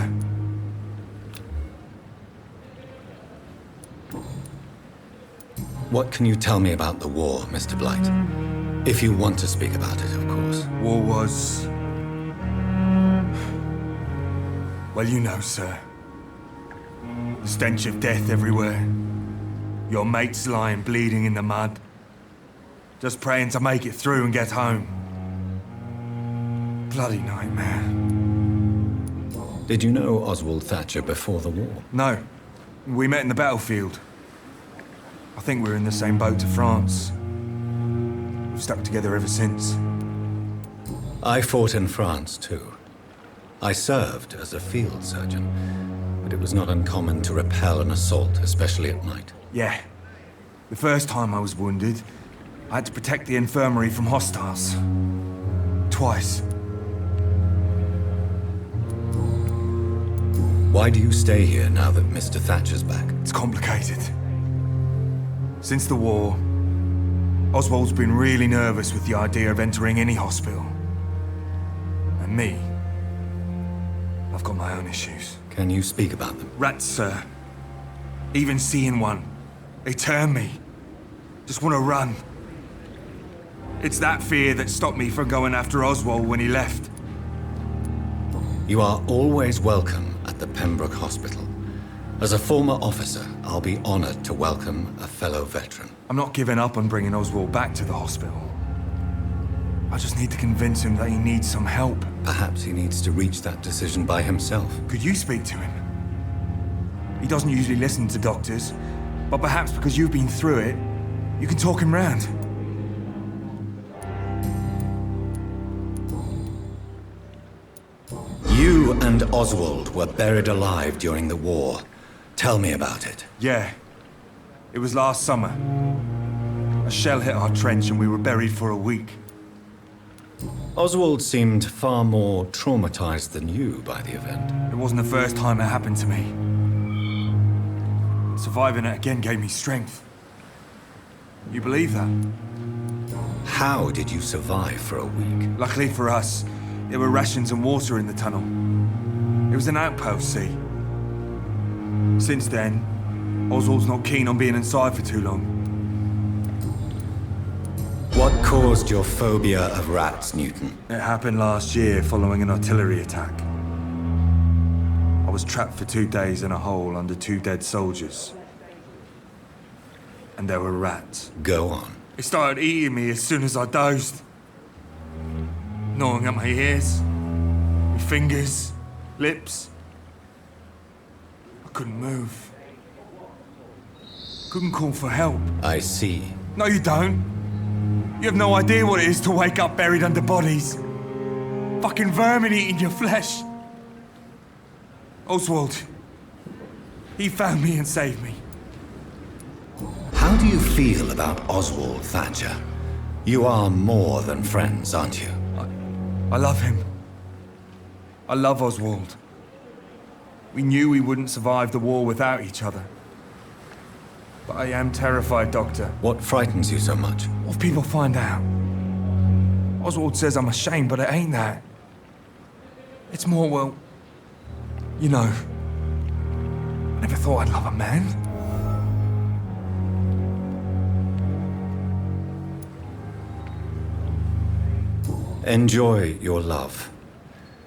Speaker 5: What can you tell me about the war, Mr. Blight? If you want to speak about it, of course.
Speaker 17: War was... well, you know, sir. The stench of death everywhere. Your mates lying bleeding in the mud. Just praying to make it through and get home. Bloody nightmare.
Speaker 5: Did you know Oswald Thatcher before the war?
Speaker 17: No. We met in the battlefield. I think we're in the same boat to France. We've stuck together ever since.
Speaker 5: I fought in France, too. I served as a field surgeon, but it was not uncommon to repel an assault, especially at night.
Speaker 17: Yeah. The first time I was wounded, I had to protect the infirmary from hostiles. Twice.
Speaker 5: Why do you stay here now that Mr. Thatcher's back?
Speaker 17: It's complicated. Since the war, Oswald's been really nervous with the idea of entering any hospital. And me, I've got my own issues.
Speaker 5: Can you speak about them?
Speaker 17: Rats, sir. Even seeing one, they turn me. Just want to run. It's that fear that stopped me from going after Oswald when he left.
Speaker 5: You are always welcome at the Pembroke Hospital. As a former officer, I'll be honored to welcome a fellow veteran.
Speaker 17: I'm not giving up on bringing Oswald back to the hospital. I just need to convince him that he needs some help.
Speaker 5: Perhaps he needs to reach that decision by himself.
Speaker 17: Could you speak to him? He doesn't usually listen to doctors, but perhaps because you've been through it, you can talk him round.
Speaker 5: You and Oswald were buried alive during the war. Tell me about it.
Speaker 17: Yeah. It was last summer. A shell hit our trench and we were buried for a week.
Speaker 5: Oswald seemed far more traumatized than you by the event.
Speaker 17: It wasn't the first time it happened to me. Surviving it again gave me strength. You believe that?
Speaker 5: How did you survive for a week?
Speaker 17: Luckily for us, There were rations and water in the tunnel. It was an outpost, see? Since then, Oswald's not keen on being inside for too long.
Speaker 5: What caused your phobia of rats, Newton?
Speaker 17: It happened last year following an artillery attack. I was trapped for 2 days in a hole under 2 dead soldiers. And there were rats.
Speaker 5: Go on.
Speaker 17: It started eating me as soon as I dozed. Gnawing at my ears, my fingers, lips. I couldn't move. Couldn't call for help.
Speaker 5: I see.
Speaker 17: No, you don't. You have no idea what it is to wake up buried under bodies. Fucking vermin eating your flesh. Oswald, he found me and saved me.
Speaker 5: How do you feel about Oswald Thatcher? You are more than friends, aren't you?
Speaker 17: I love him. I love Oswald. We knew we wouldn't survive the war without each other. But I am terrified, Doctor.
Speaker 5: What frightens you so much?
Speaker 17: What if people find out? Oswald says I'm ashamed, but it ain't that. It's more, well, you know, I never thought I'd love a man.
Speaker 5: Enjoy your love.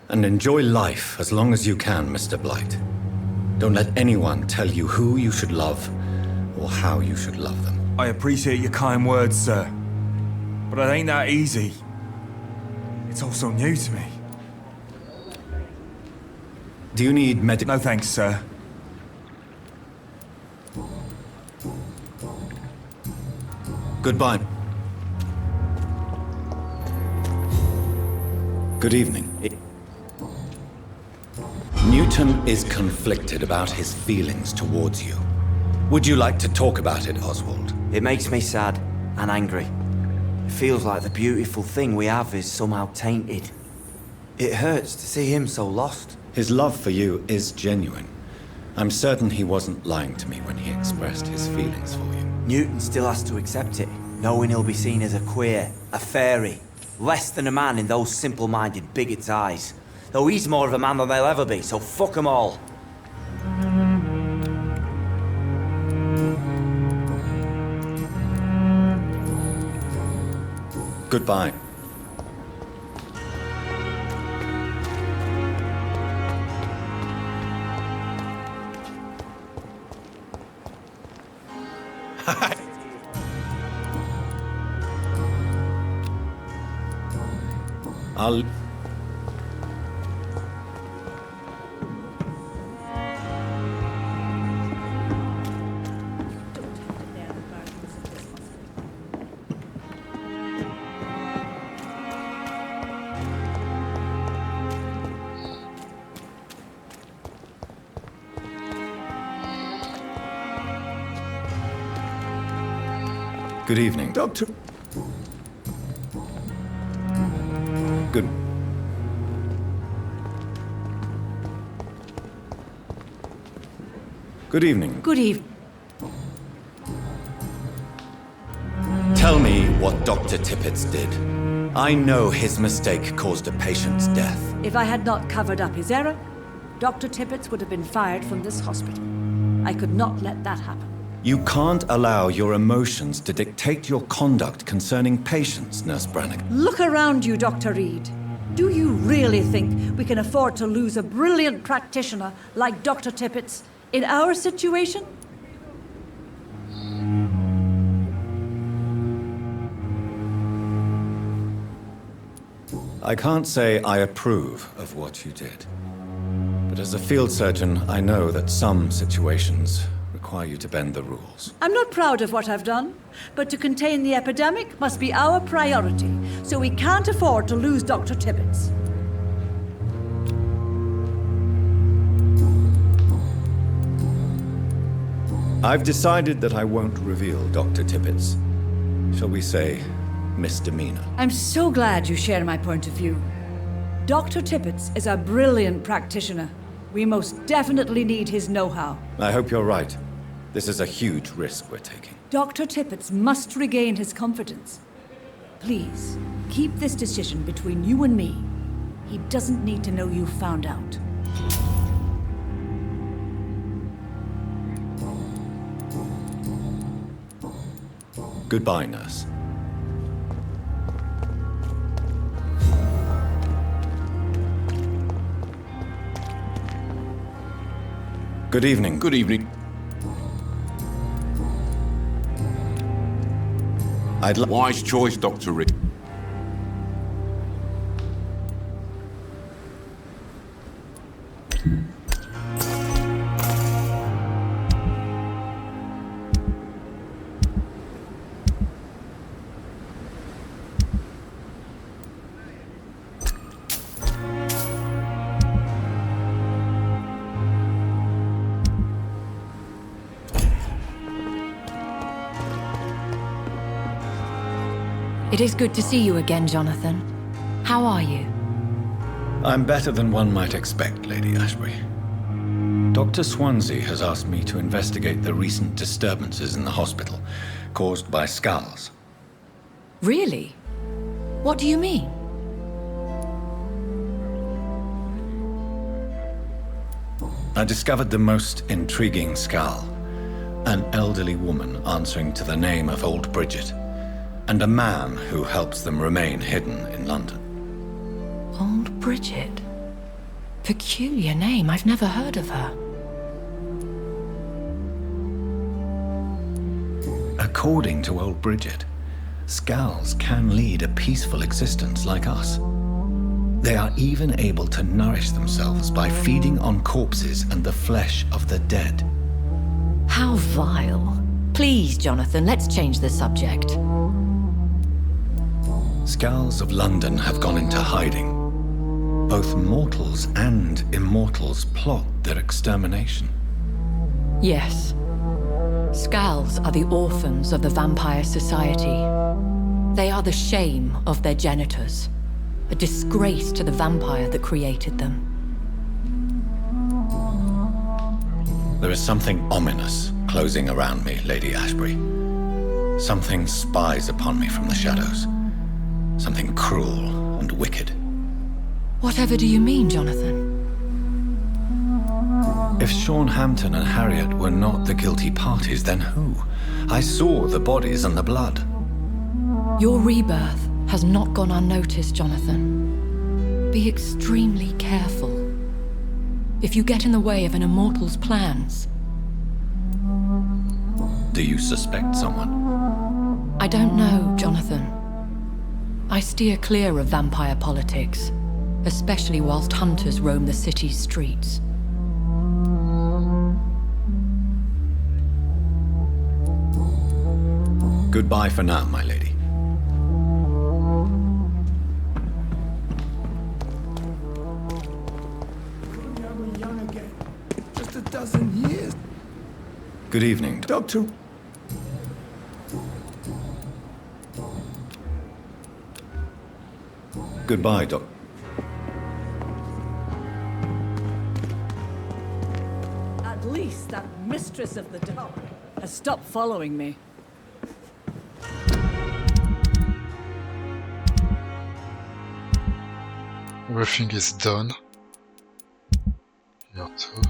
Speaker 5: And enjoy life as long as you can, Mr. Blight. Don't let anyone tell you who you should love or how you should love them.
Speaker 17: I appreciate your kind words, sir. But it ain't that easy. It's also new to me.
Speaker 5: Do you need
Speaker 17: No thanks, sir.
Speaker 5: Goodbye. Good evening. Newton is conflicted about his feelings towards you. Would you like to talk about it, Oswald?
Speaker 16: It makes me sad and angry. It feels like the beautiful thing we have is somehow tainted. It hurts to see him so lost.
Speaker 5: His love for you is genuine. I'm certain he wasn't lying to me when he expressed his feelings for you.
Speaker 16: Newton still has to accept it, knowing he'll be seen as a queer, a fairy, less than a man in those simple-minded bigots' eyes. Though he's more of a man than they'll ever be, so fuck them all.
Speaker 5: Goodbye. I'll... Good evening.
Speaker 17: Doctor.
Speaker 5: Good. Good evening.
Speaker 8: Good evening.
Speaker 5: Tell me what Dr. Tippett did. I know his mistake caused a patient's death.
Speaker 8: If I had not covered up his error, Dr. Tippett would have been fired from this hospital. I could not let that happen.
Speaker 5: You can't allow your emotions to dictate your conduct concerning patients, Nurse Brannigan.
Speaker 8: Look around you, Dr. Reed. Do you really think we can afford to lose a brilliant practitioner like Dr. Tippett's in our situation?
Speaker 5: I can't say I approve of what you did. But as a field surgeon, I know that some situations require you to bend the rules.
Speaker 8: I'm not proud of what I've done, but to contain the epidemic must be our priority, so we can't afford to lose Dr. Tippett.
Speaker 5: I've decided that I won't reveal Dr. Tippett's, shall we say, misdemeanor.
Speaker 8: I'm so glad you share my point of view. Dr. Tippett is a brilliant practitioner. We most definitely need his know-how.
Speaker 5: I hope you're right. This is a huge risk we're taking.
Speaker 8: Dr. Tippett must regain his confidence. Please, keep this decision between you and me.
Speaker 18: He doesn't need to know you found out.
Speaker 5: Goodbye, nurse. Good evening.
Speaker 9: Good evening. Wise choice, Dr. Rick.
Speaker 12: It is good to see you again, Jonathan. How are you?
Speaker 5: I'm better than one might expect, Lady Ashbury. Dr. Swansea has asked me to investigate the recent disturbances in the hospital, caused by skulls.
Speaker 12: Really? What do you mean?
Speaker 5: I discovered the most intriguing skull. An elderly woman answering to the name of Old Bridget, and a man who helps them remain hidden in London.
Speaker 12: Old Bridget? Peculiar name, I've never heard of her.
Speaker 5: According to Old Bridget, skulls can lead a peaceful existence like us. They are even able to nourish themselves by feeding on corpses and the flesh of the dead.
Speaker 12: How vile. Please, Jonathan, let's change the subject.
Speaker 5: Skulls of London have gone into hiding. Both mortals and immortals plot their extermination.
Speaker 12: Yes. Skulls are the orphans of the Vampire Society. They are the shame of their genitors, a disgrace to the vampire that created them.
Speaker 5: There is something ominous closing around me, Lady Ashbury. Something spies upon me from the shadows. Something cruel and wicked.
Speaker 12: Whatever do you mean, Jonathan?
Speaker 5: If Sean Hampton and Harriet were not the guilty parties, then who? I saw the bodies and the blood.
Speaker 12: Your rebirth has not gone unnoticed, Jonathan. Be extremely careful. If you get in the way of an immortal's plans...
Speaker 5: Do you suspect someone?
Speaker 12: I don't know, Jonathan. I steer clear of vampire politics, especially whilst hunters roam the city's streets.
Speaker 5: Goodbye for now, my lady.
Speaker 3: Young again. Just a dozen years.
Speaker 5: Good evening,
Speaker 3: Doctor.
Speaker 5: Goodbye, Doc.
Speaker 18: At least that mistress of the dark has stopped following me.
Speaker 1: Everything is done. Here too.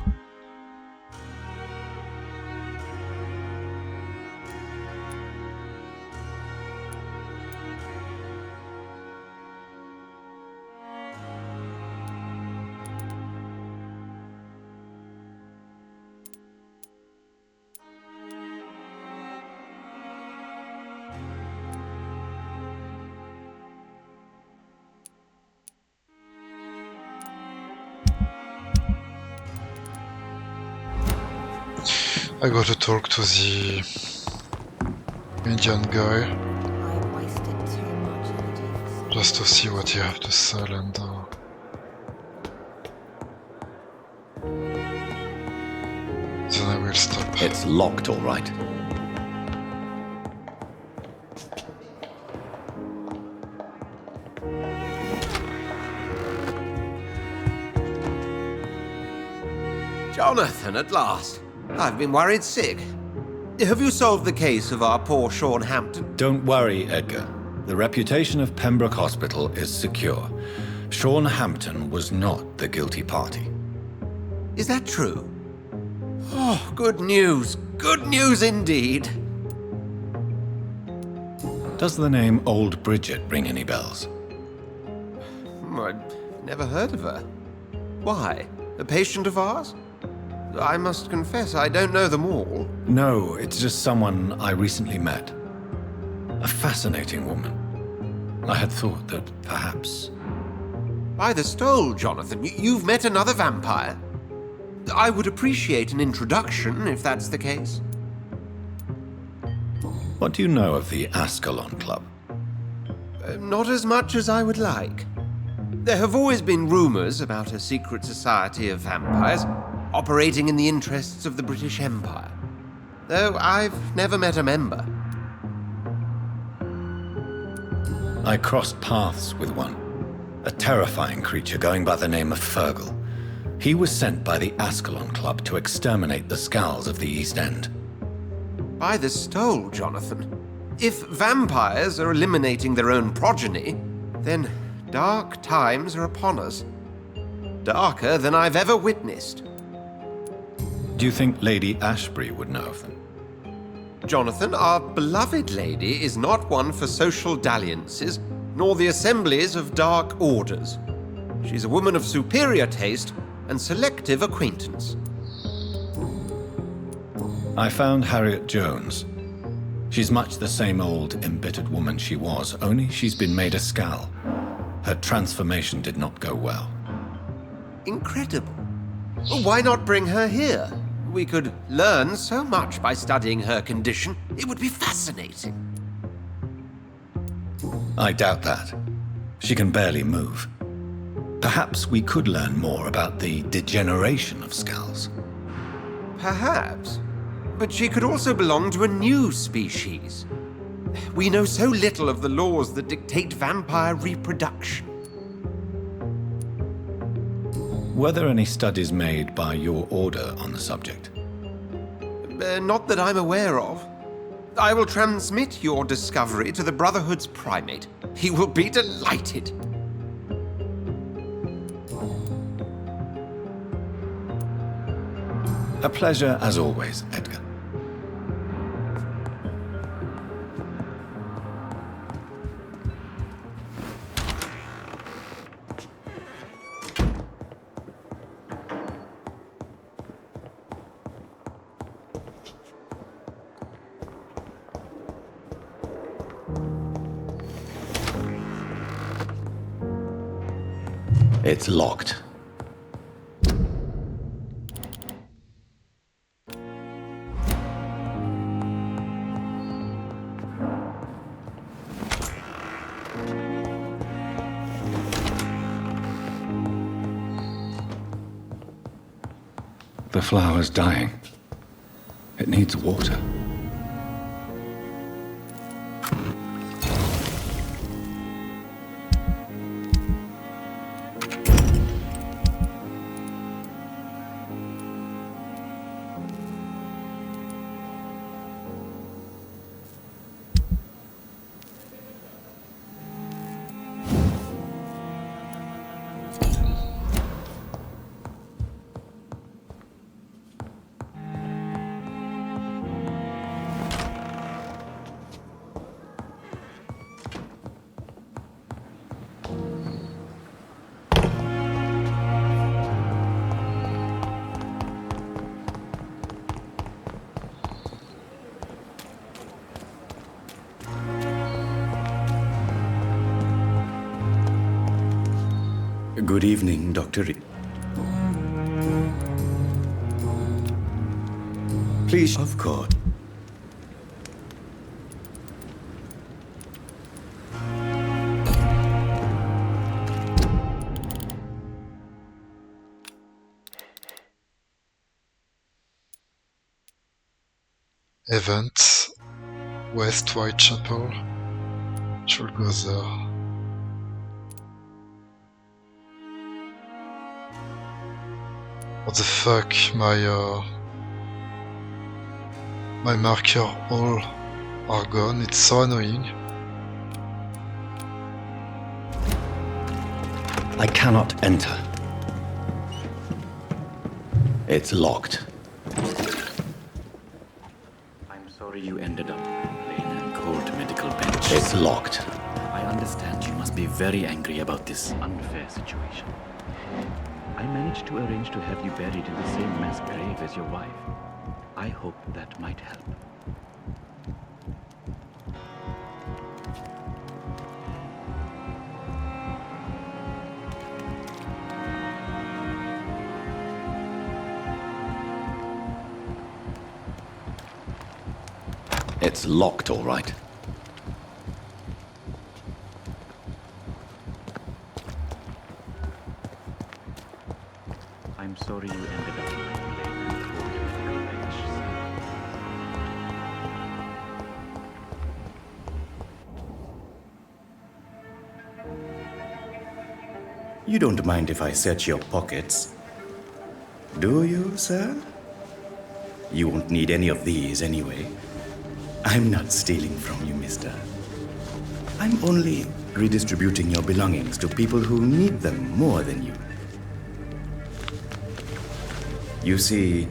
Speaker 1: I got to talk to the Indian guy just to see what he have to sell and then I will stop.
Speaker 4: It's locked, all right.
Speaker 19: Jonathan, at last. I've been worried sick. Have you solved the case of our poor Sean Hampton?
Speaker 5: Don't worry, Edgar. The reputation of Pembroke Hospital is secure. Sean Hampton was not the guilty party.
Speaker 19: Is that true? Oh, good news. Good news indeed.
Speaker 5: Does the name Old Bridget ring any bells?
Speaker 19: I'd never heard of her. Why? A patient of ours? I must confess, I don't know them all.
Speaker 5: No, it's just someone I recently met. A fascinating woman. I had thought that perhaps...
Speaker 19: By the stole, Jonathan, you've met another vampire. I would appreciate an introduction, if that's the case.
Speaker 5: What do you know of the Ascalon Club?
Speaker 19: Not as much as I would like. There have always been rumors about a secret society of vampires operating in the interests of the British Empire, though I've never met a member.
Speaker 5: I crossed paths with one, a terrifying creature going by the name of Fergal. He was sent by the Ascalon Club to exterminate the Skulls of the East End.
Speaker 19: By the stole, Jonathan. If vampires are eliminating their own progeny, then dark times are upon us. Darker than I've ever witnessed.
Speaker 5: Do you think Lady Ashbury would know of them?
Speaker 19: Jonathan, our beloved lady is not one for social dalliances, nor the assemblies of dark orders. She's a woman of superior taste and selective acquaintance.
Speaker 5: I found Harriet Jones. She's much the same old, embittered woman she was, only she's been made a Skull. Her transformation did not go well.
Speaker 19: Incredible. Why not bring her here? We could learn so much by studying her condition. It would be fascinating.
Speaker 5: I doubt that. She can barely move. Perhaps we could learn more about the degeneration of Skulls.
Speaker 19: Perhaps. But she could also belong to a new species. We know so little of the laws that dictate vampire reproduction.
Speaker 5: Were there any studies made by your order on the subject?
Speaker 19: Not that I'm aware of. I will transmit your discovery to the Brotherhood's primate. He will be delighted.
Speaker 5: A pleasure as always, Edgar. It's locked. The flower's dying. It needs water.
Speaker 20: Good evening, Dr. Please, of course.
Speaker 1: Event, West Whitechapel. Should go there. What the fuck, my marker all are gone, it's so annoying.
Speaker 5: I cannot enter. It's locked.
Speaker 20: I'm sorry you ended up laying in a cold medical bench.
Speaker 5: It's locked.
Speaker 20: I understand you must be very angry about this unfair situation. I managed to arrange to have you buried in the same mass grave as your wife. I hope that might help.
Speaker 5: It's locked, all right.
Speaker 20: I'm sorry you ended up laying in a cold medical bench. You don't mind if I search your pockets, do you, sir? You won't need any of these anyway. I'm not stealing from you, mister. I'm only redistributing your belongings to people who need them more than you. You see,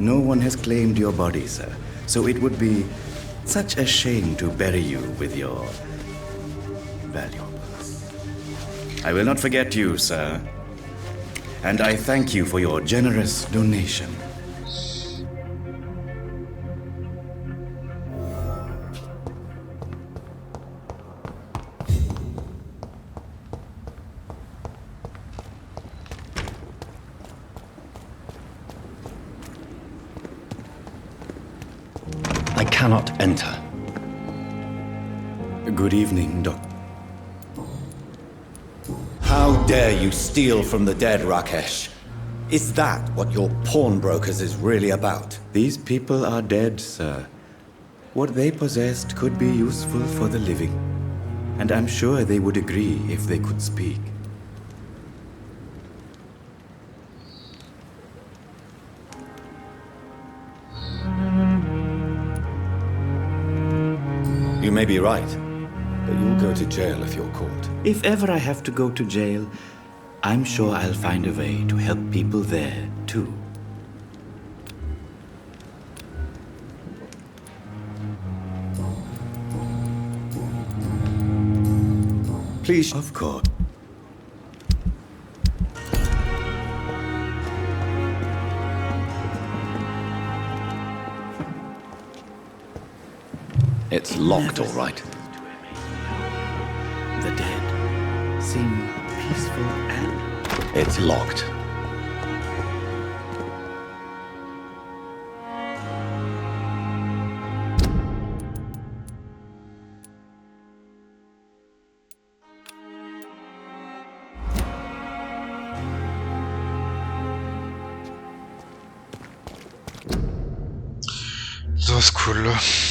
Speaker 20: no one has claimed your body, sir, so it would be such a shame to bury you with your valuables. I will not forget you, sir, and I thank you for your generous donation.
Speaker 5: I cannot enter.
Speaker 20: Good evening, Doc.
Speaker 4: How dare you steal from the dead, Rakesh? Is that what your pawnbrokers is really about?
Speaker 20: These people are dead, sir. What they possessed could be useful for the living. And I'm sure they would agree if they could speak.
Speaker 4: You may be right, but you'll go to jail if you're caught.
Speaker 20: If ever I have to go to jail, I'm sure I'll find a way to help people there, too.
Speaker 4: Please.
Speaker 20: Of course.
Speaker 5: It's locked, all right.
Speaker 20: The dead seem peaceful and...
Speaker 5: It's locked.
Speaker 1: That was cool.